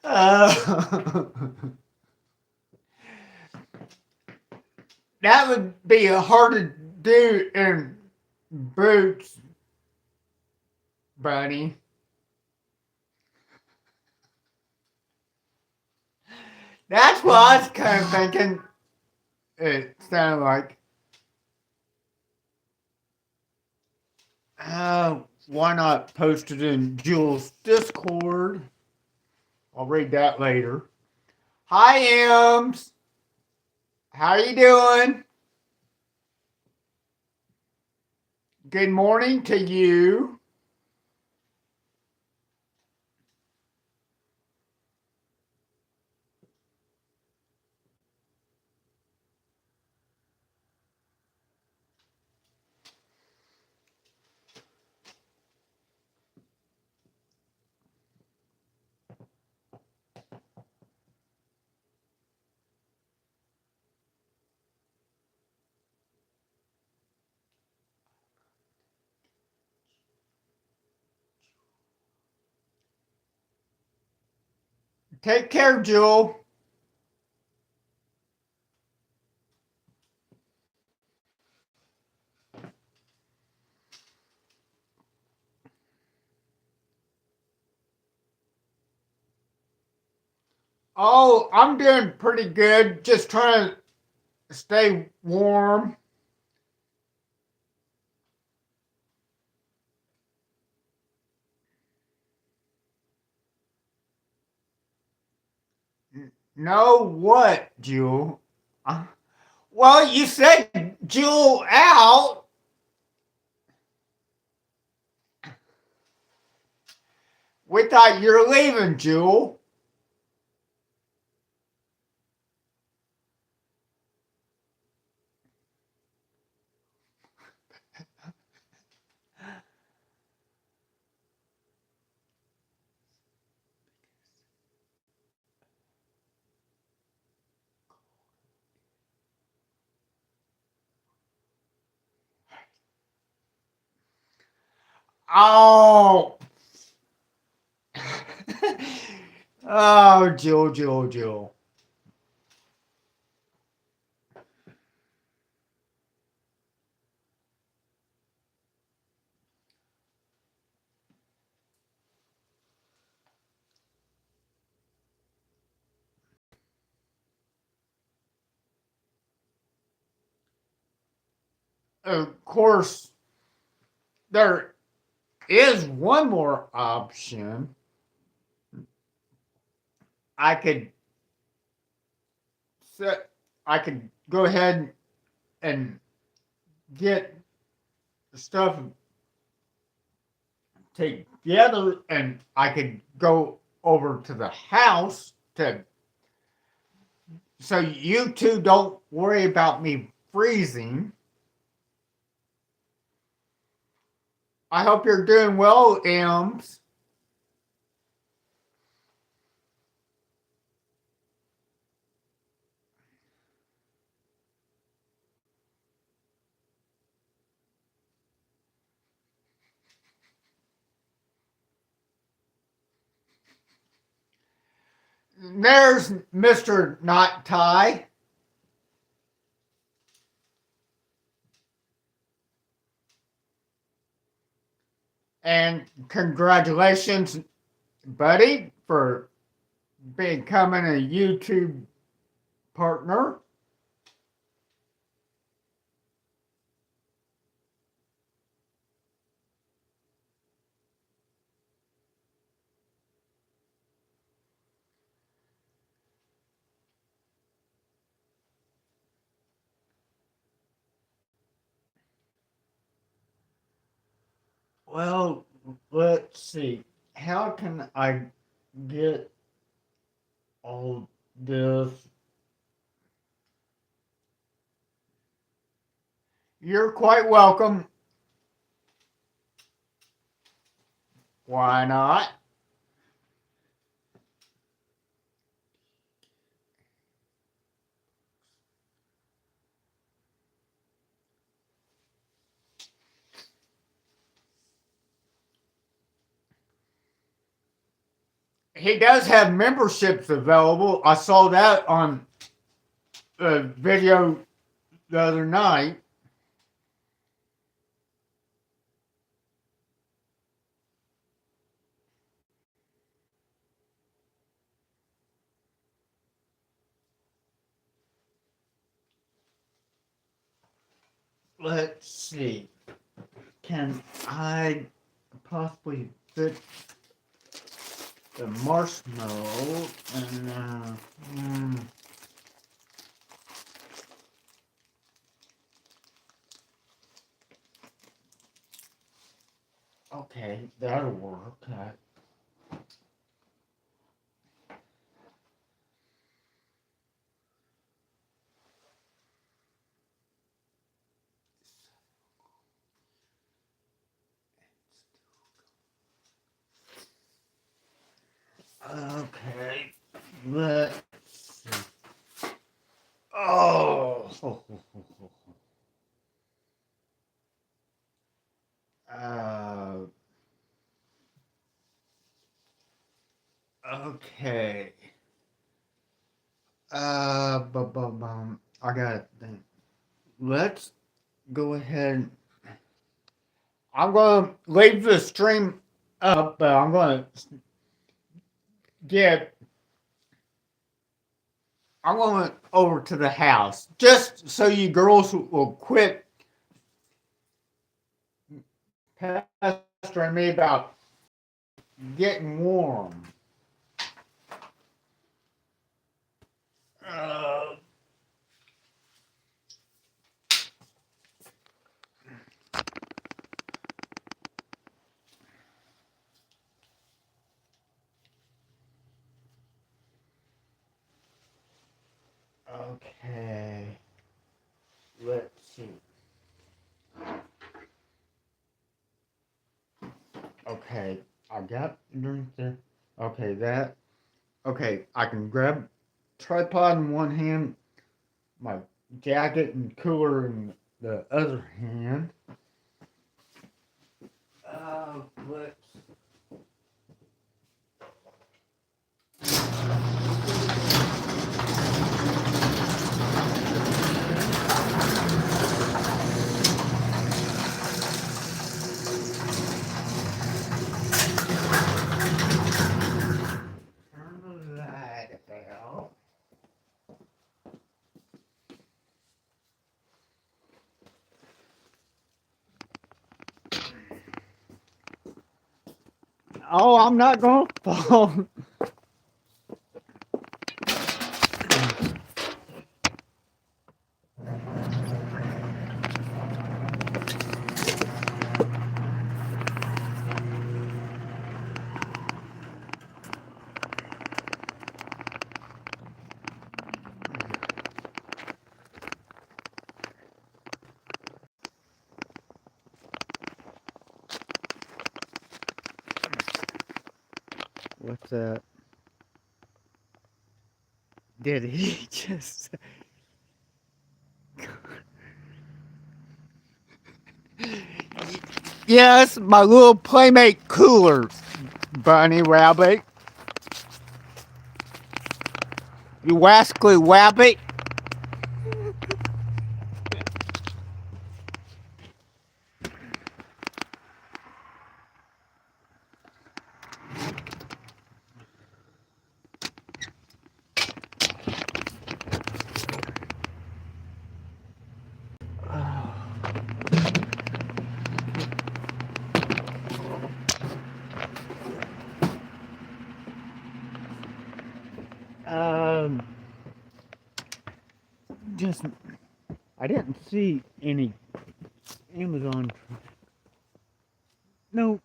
Uh, That would be hard to do in boots, buddy. That's what I was kind of thinking it sounded like. Why not post it in Jules' Discord? I'll read that later. Hi, Ems. How you doing? Good morning to you. Take care, Jewel. Oh, I'm doing pretty good. Just trying to stay warm. No, what, Jewel? Well, you said Jewel out. We thought you're leaving, Jewel. Oh. Oh, Jewel, Jewel, Jewel. Of course, there is one more option. I could set, I could go ahead and get stuff together and I could go over to the house to so you two don't worry about me freezing. I hope you're doing well, Ems. There's Mr. Not Ty. And congratulations, buddy, for becoming a YouTube partner. Well, let's see. How can I get all this? You're quite welcome. Why not? He does have memberships available. I saw that on the video the other night. Let's see. Can I possibly fit the marshmallow and okay, that'll work. Okay, let's see. Oh, uh, okay. I gotta think. Let's go ahead. I'm gonna leave the stream up, but I'm gonna get. I'm going over to the house just so you girls will quit pestering me about getting warm. Uh, okay. Let's see. Okay, I got drink there. Okay, that. Okay, I can grab tripod in one hand, my jacket and cooler in the other hand. Let's. Turn the light out. Oh, I'm not gonna fall. What's that? Did he just? Yes, my little playmate cooler, Bunny Rabbit. You wascally wabbit. Um, just I didn't see any Amazon. No,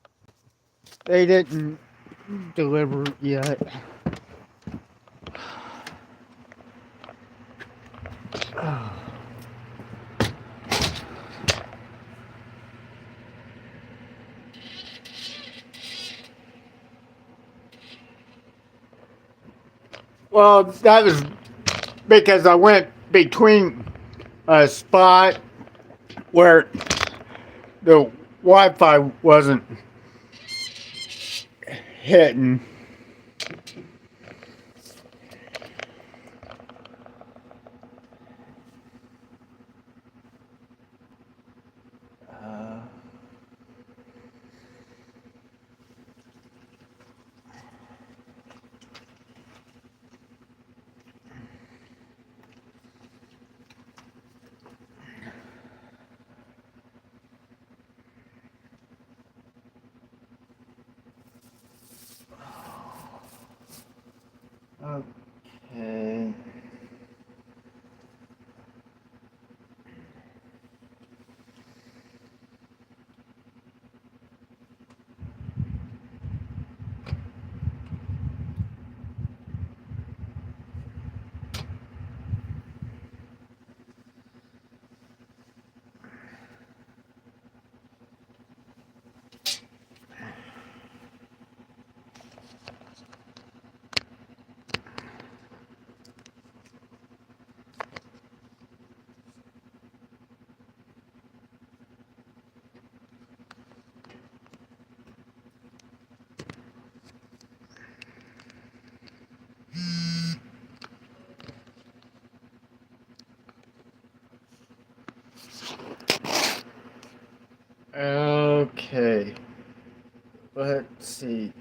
they didn't deliver yet. Well, that was because I went between a spot where the Wi-Fi wasn't hitting. Okay. Let's see.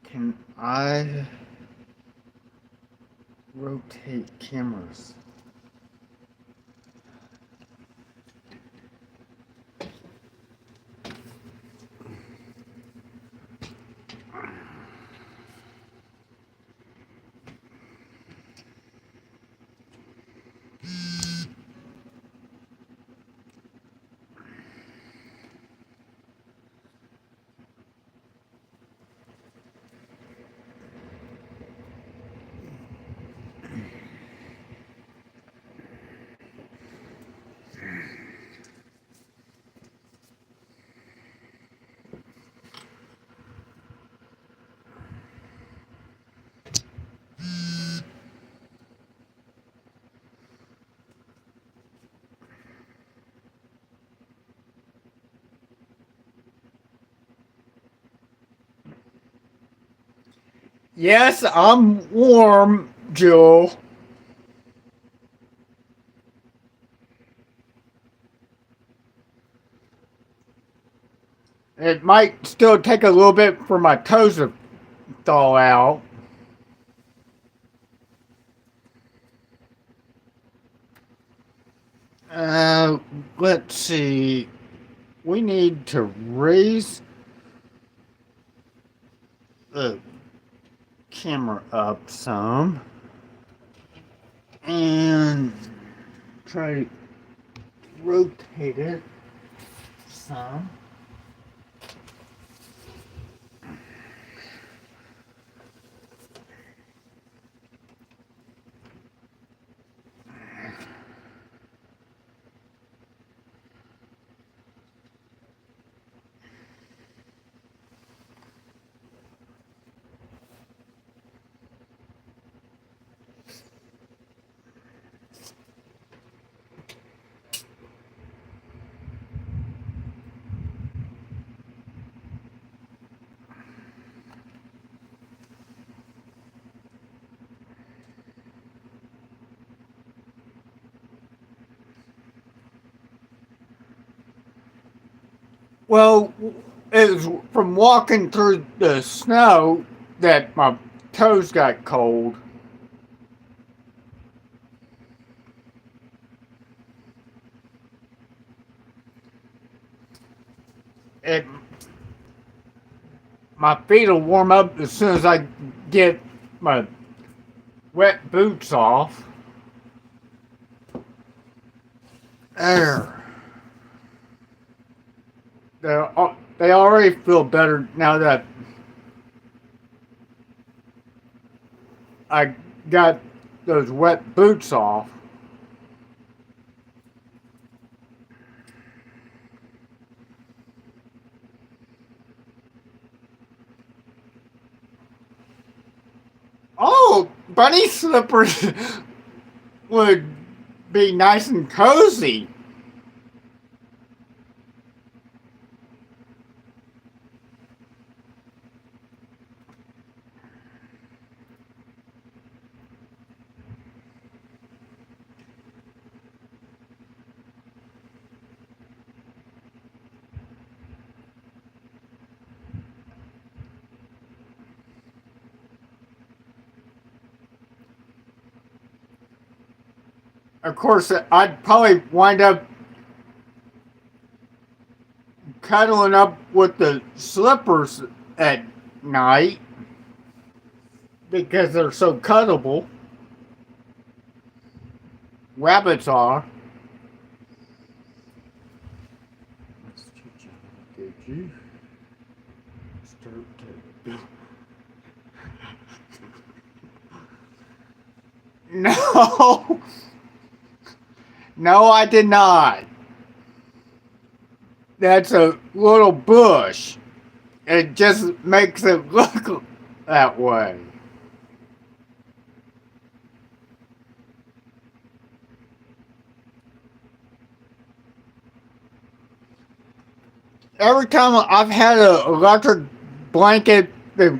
Can I rotate cameras? Yes, I'm warm, Joe. It might still take a little bit for my toes to thaw out. Uh, let's see. We need to raise the camera up some and try to rotate it some. Well, it's from walking through the snow that my toes got cold. It, my feet will warm up as soon as I get my wet boots off. There. They already feel better now that I got those wet boots off. Oh, bunny slippers would be nice and cozy. Of course, I'd probably wind up cuddling up with the slippers at night because they're so cuddable. Rabbits are. Did you start to... No, no, I did not. That's a little bush. It just makes it look that way. Every time I've had an electric blanket, the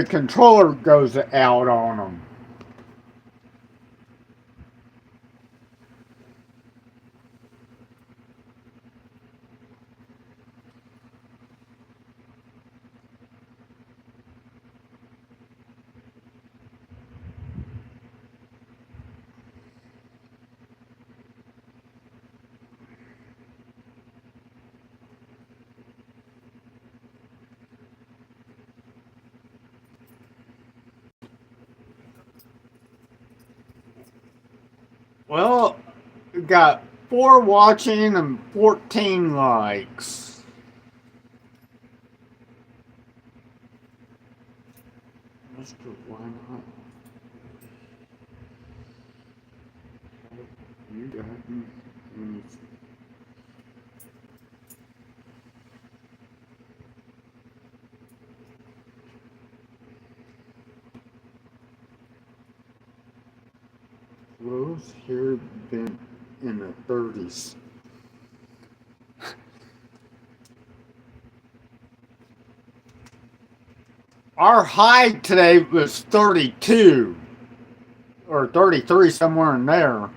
controller goes out on them. Well, we got 4 watching and 14 likes. Mr. Why not? You got me. Lows here been in the 30s. Our high today was 32 or 33, somewhere in there.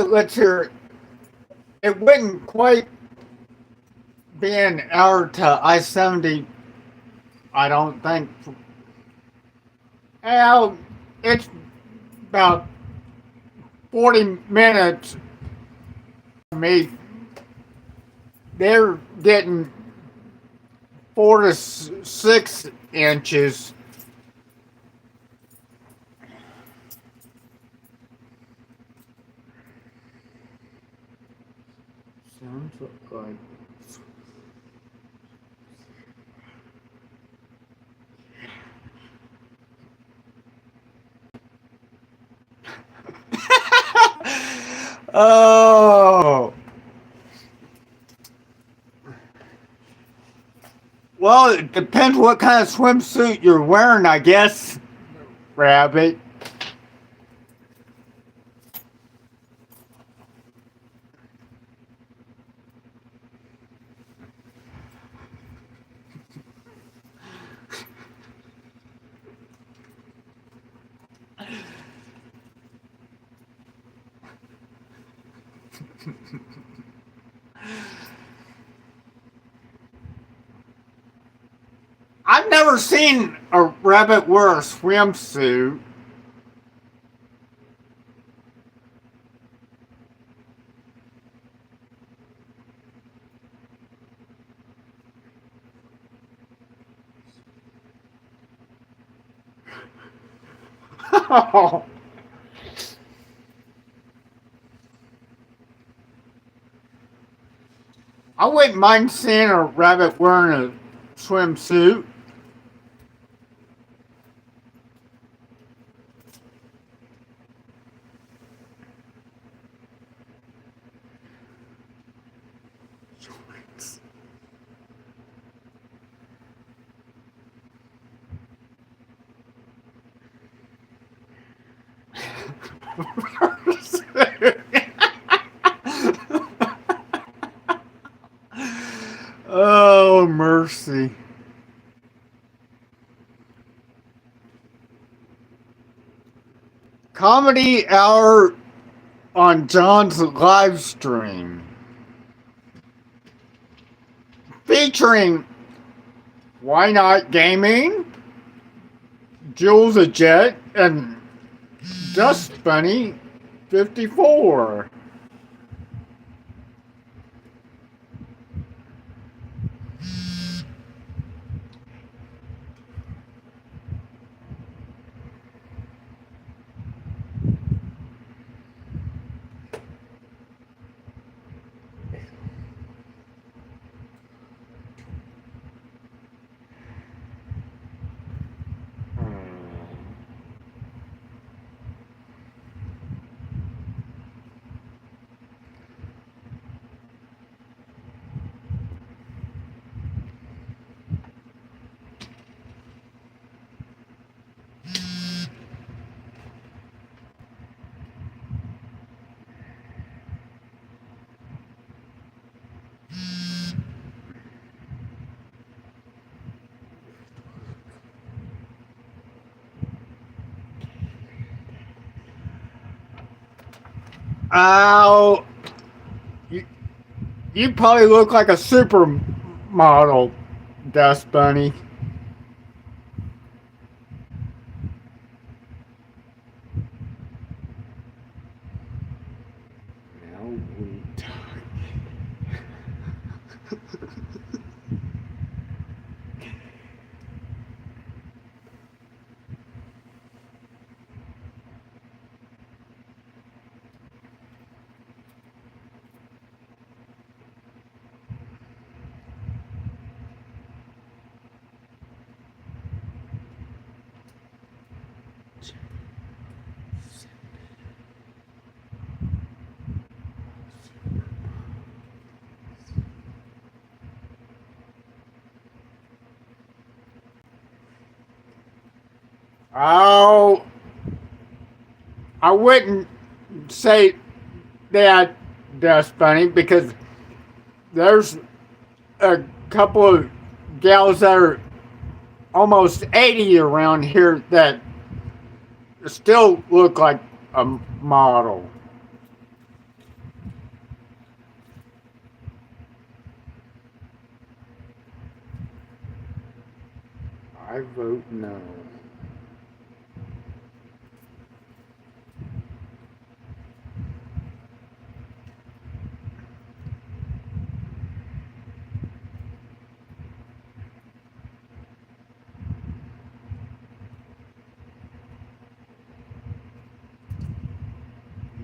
Let's hear. It wouldn't quite be an hour to I-70. I don't think. Well, it's about 40 minutes. Me, they're getting 4 to 6 inches. Sounds like. Oh. Well, it depends what kind of swimsuit you're wearing, I guess, Rabbit. I've never seen a rabbit wear a swimsuit. I wouldn't mind seeing a rabbit wearing a swimsuit. Oh, mercy. Comedy Hour on John's live stream. Featuring Why Not Gaming, Jules a Jet, and Dust Bunny 54. Oh, you, you probably look like a supermodel, Dust Bunny. Now we talk. Oh, I wouldn't say that, Dust Bunny, because there's a couple of gals that are almost 80 around here that still look like a model. I vote no.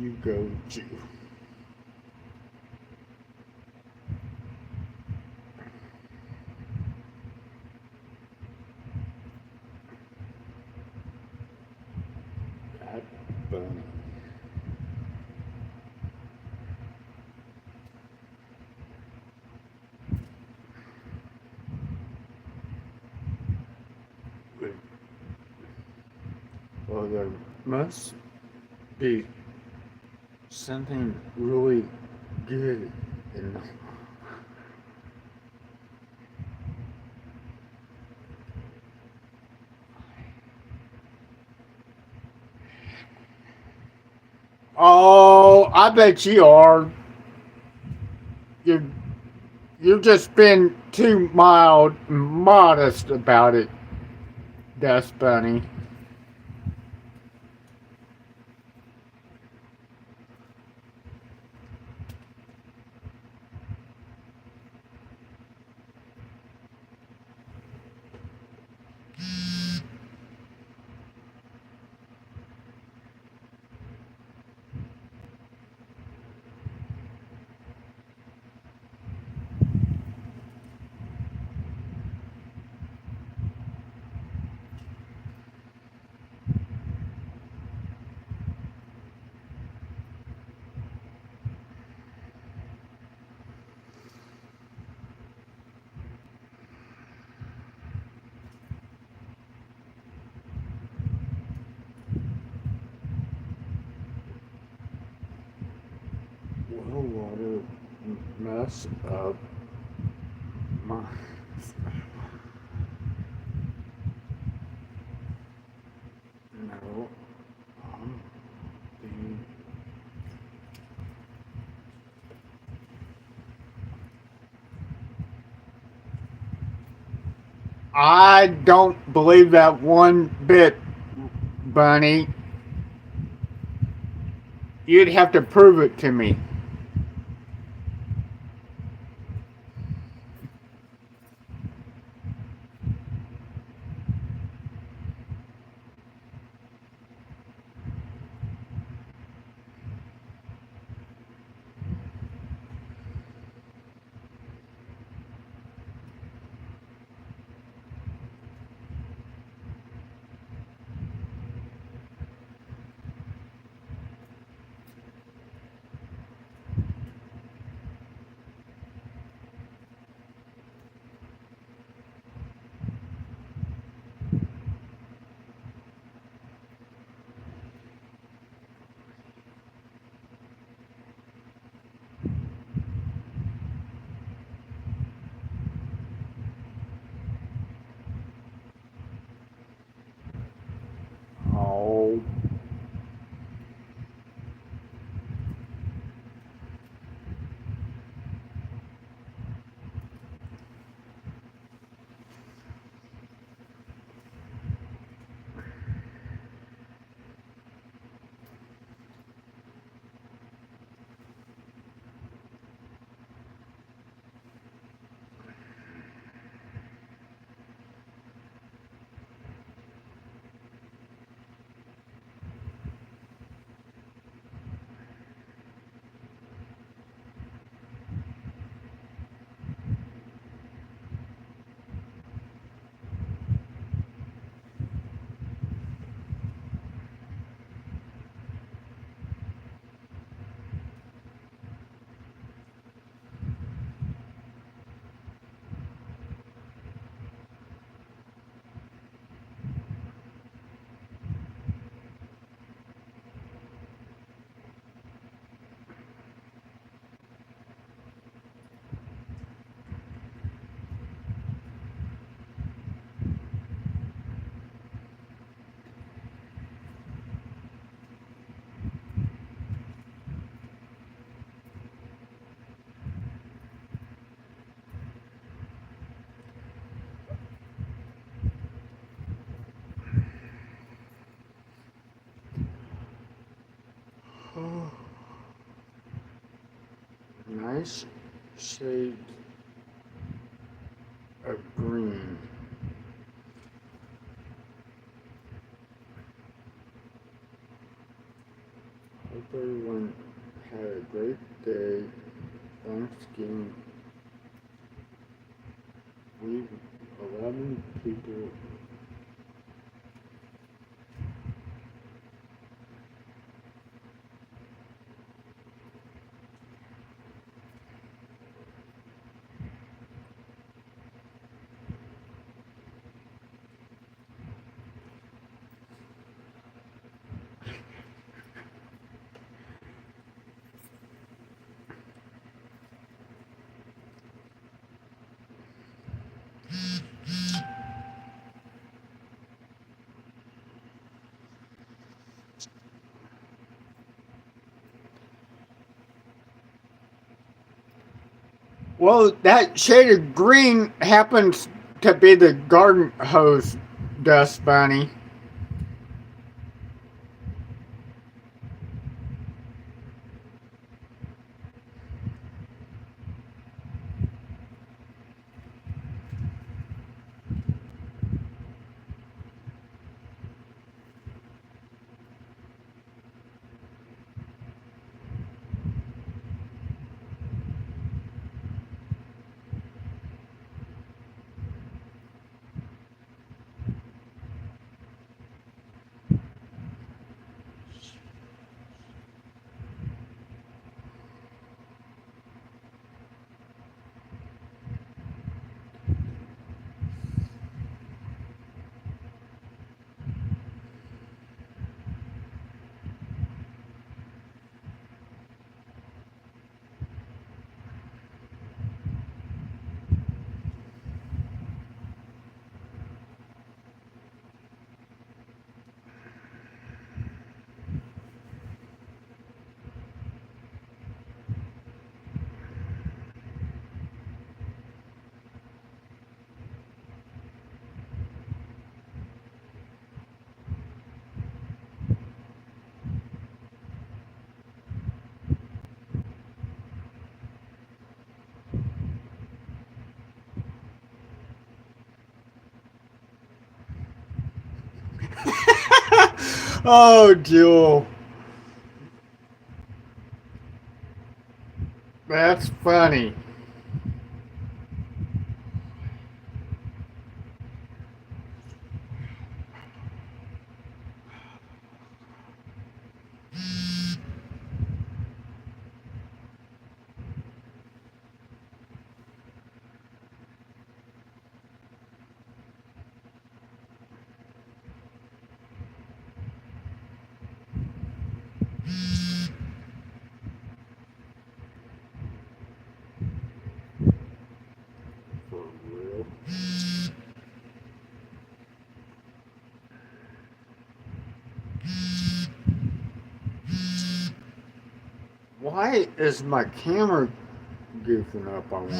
You go, Jew. Bad Bunny. Well, there must be something really good in them. Oh, I bet you are. You you've just been too mild and modest about it, Dust Bunny. Well, water mess up my. No, I'm being. I don't believe that one bit, Bunny. You'd have to prove it to me. Oh, nice shade of green. Hope everyone had a great day. Thanksgiving week. 11 people. Well, that shade of green happens to be the garden hose dust bunny. Oh, Jewel. That's funny. For real. Why is my camera goofing up, I wonder?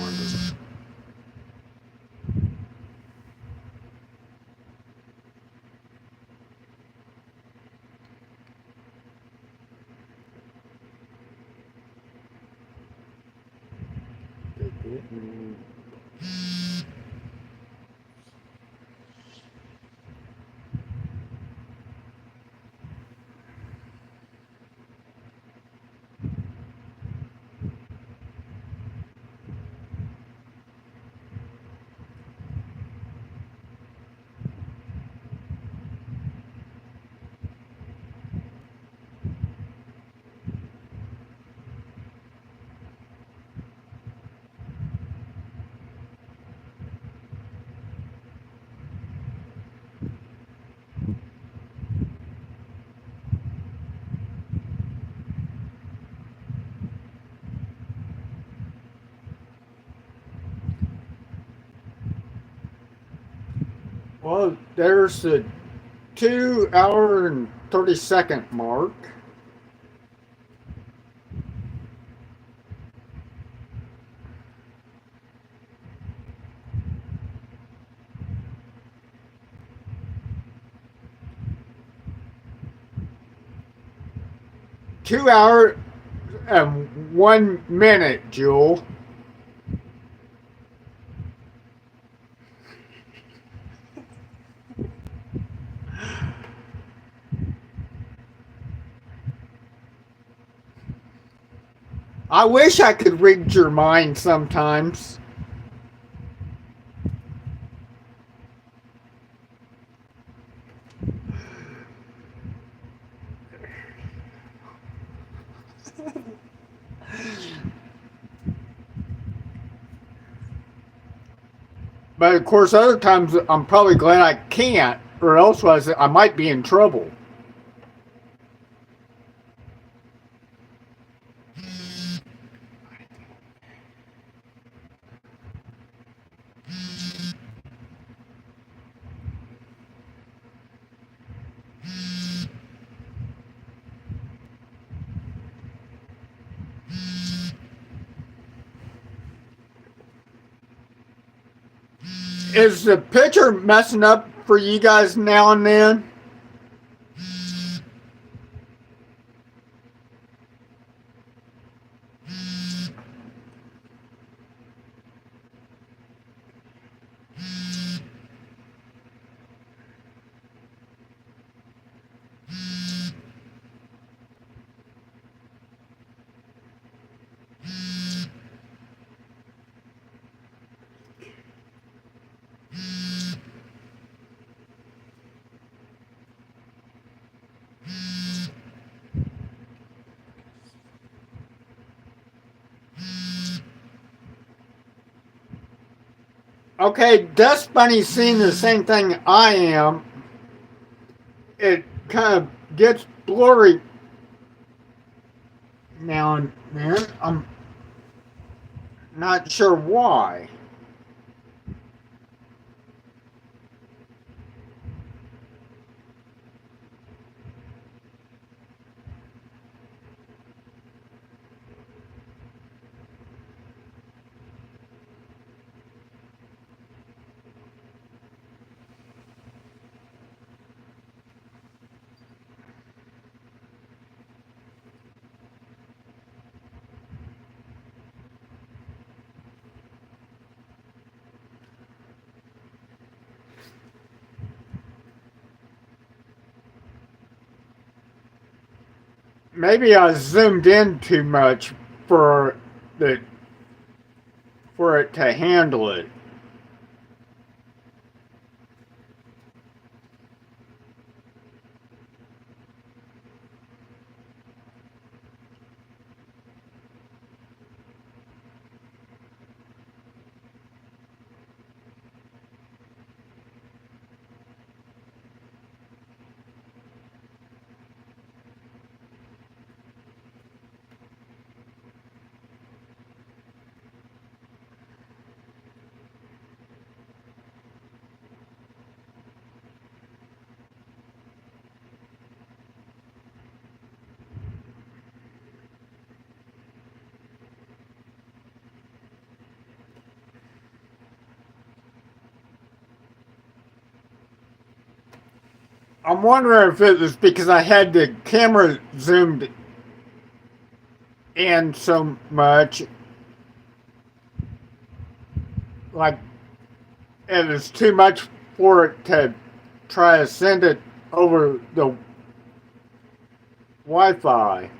They didn't. Well, there's the 2 hour and 30-second mark. and 1 minute, Jewel. I wish I could read your mind sometimes. But of course, other times I'm probably glad I can't, or else I might be in trouble. Is the picture messing up for you guys now and then? Okay, Dust Bunny's seeing the same thing I am. It kind of gets blurry now and then. I'm not sure why. Maybe I zoomed in too much for the for it to handle it. I'm wondering if it was because I had the camera zoomed in so much, like it was too much for it to try to send it over the Wi-Fi.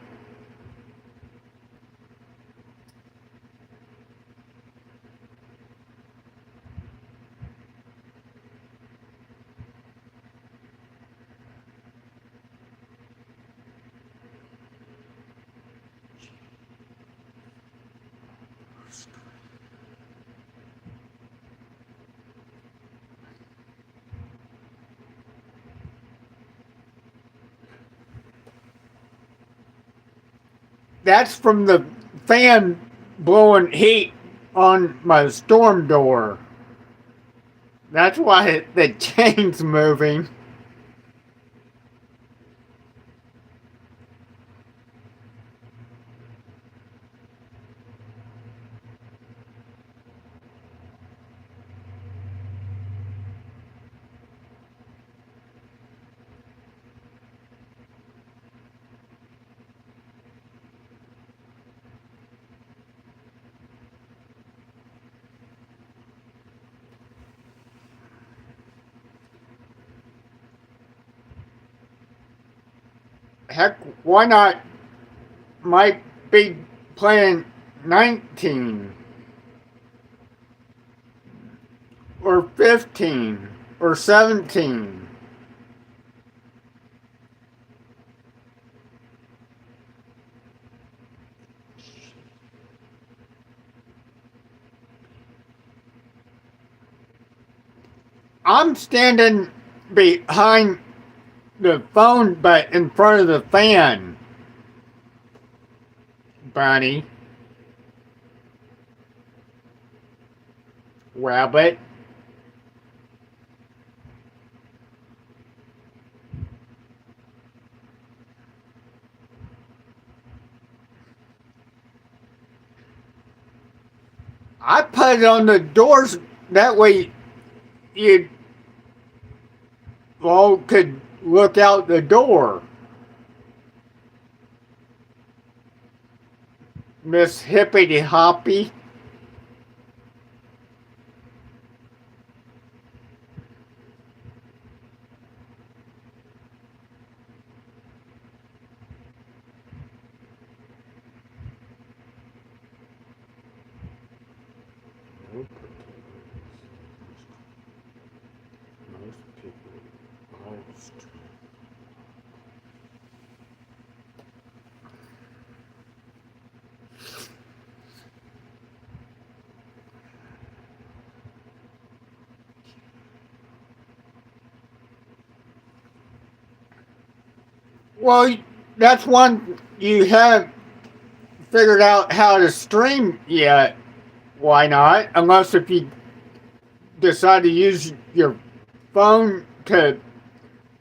That's from the fan blowing heat on my storm door. That's why the chain's moving. Heck, why not? Might be playing 19 or 15 or 17. I'm standing behind the phone, but in front of the fan, Bunny. Rabbit. I put it on the doors that way you all could look out the door. Miss Hippity Hoppy. Most people lost. Well, that's one you haven't figured out how to stream yet. Why not? Unless if you decide to use your phone to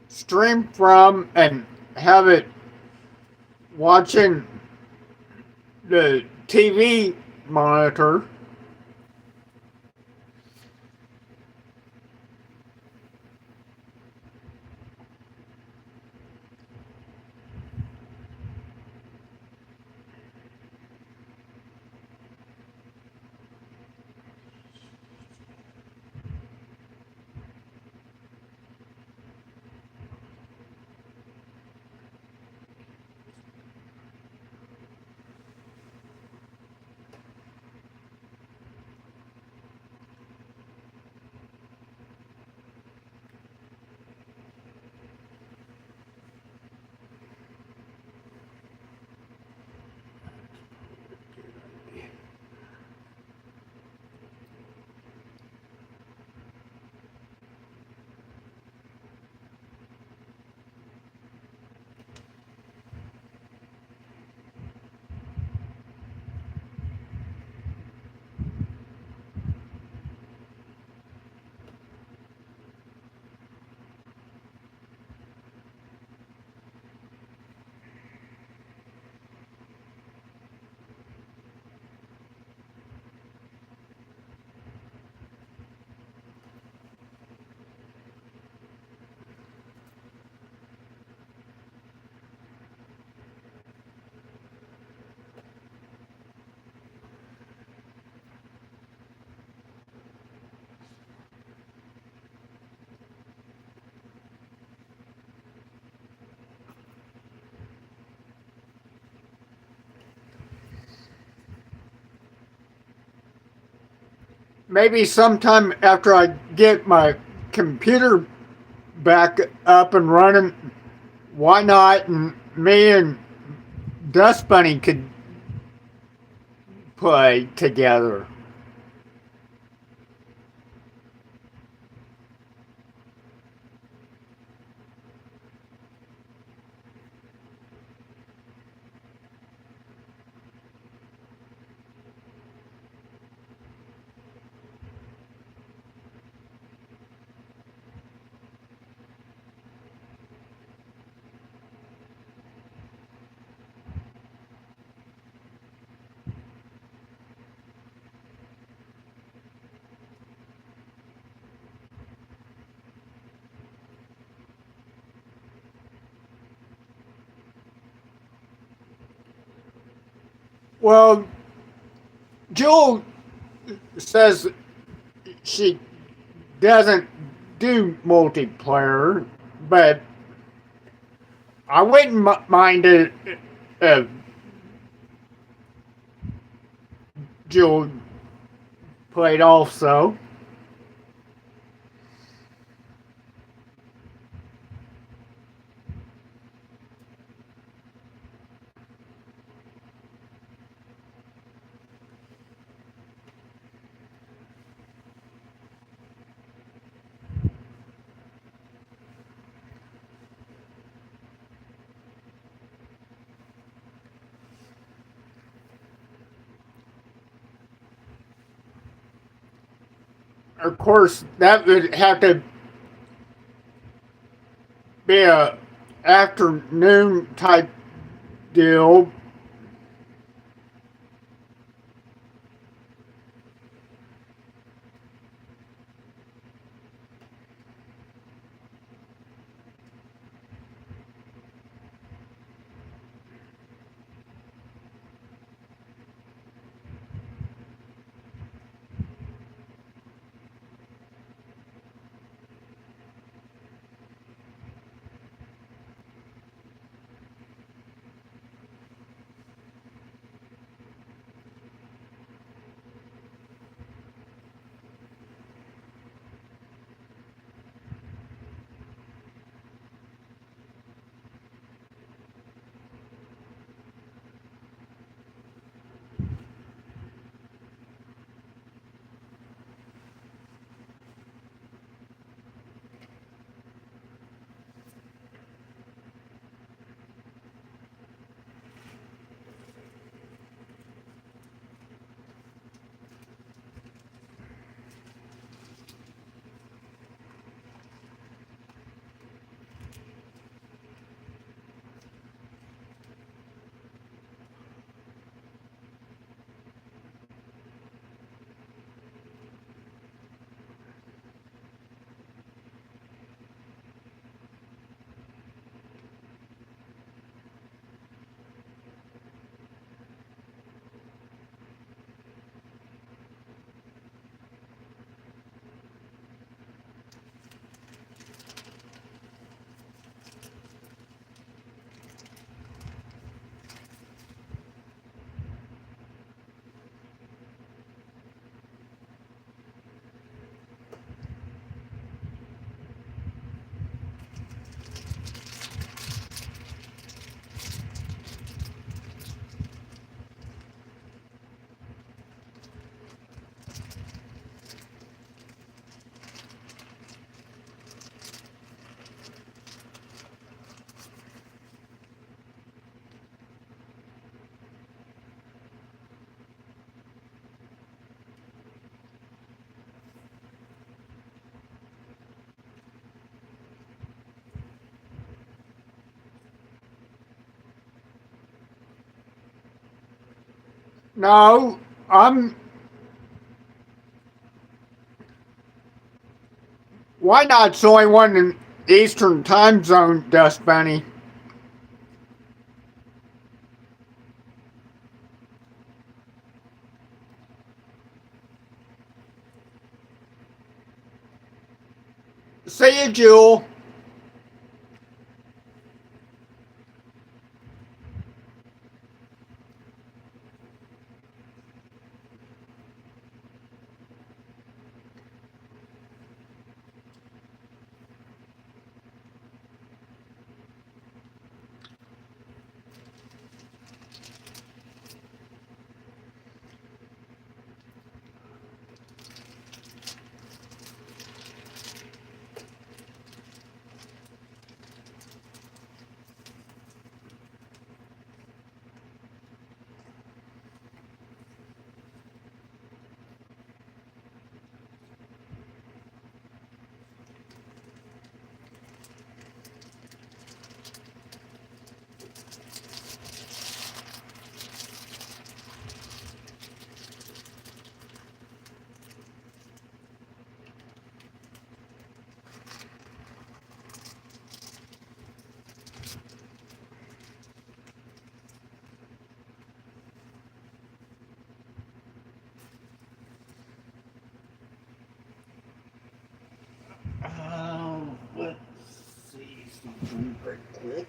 stream from and have it watching the TV monitor. Maybe sometime after I get my computer back up and running, why not? And me and Dust Bunny could play together. Well, Jewel says she doesn't do multiplayer, but I wouldn't mind it if Jill played also. Of course, that would have to be a afternoon type deal. No, I'm. Why not? It's only one in Eastern time zone, Dust Bunny. See you, Jewel. Let's see something right quick.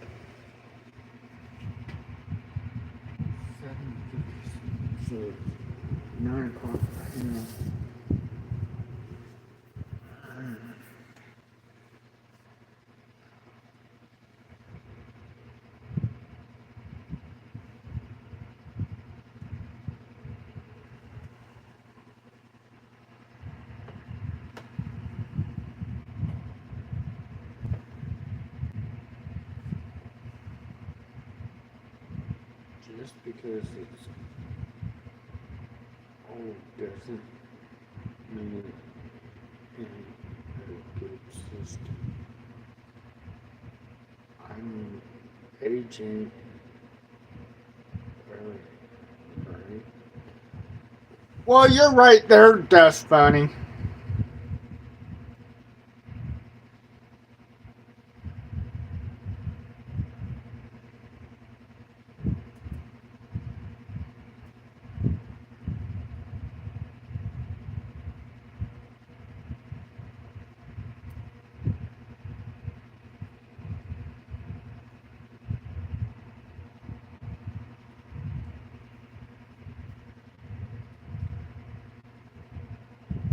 So 9 o'clock. You know. Just because it's old doesn't mean it in a good system. I mean, aging right? Well, you're right there, Dust Bunny.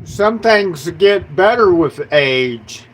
Some things get better with age.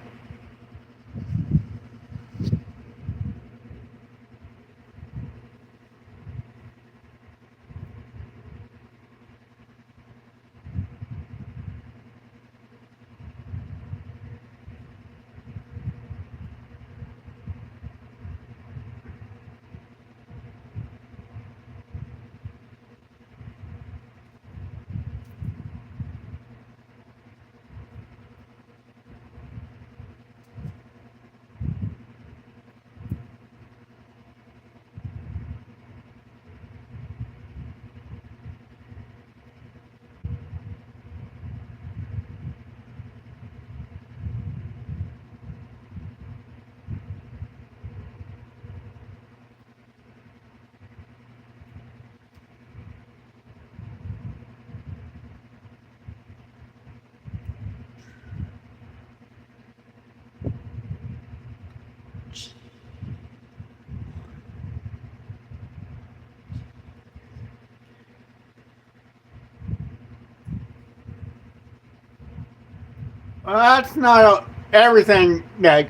Well, that's not everything that.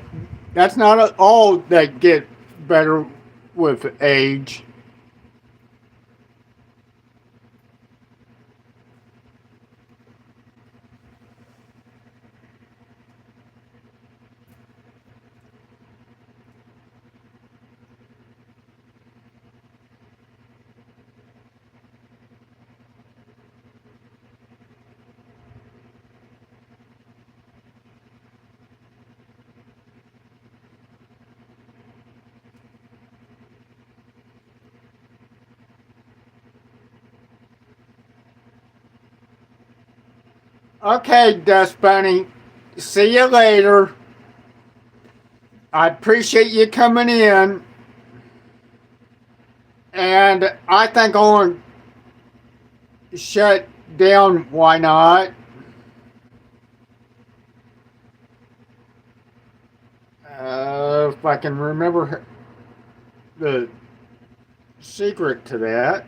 That's not all that get better with age. Okay, Dust Bunny. See you later. I appreciate you coming in. And I think I want to shut down. Why not? If I can remember the secret to that.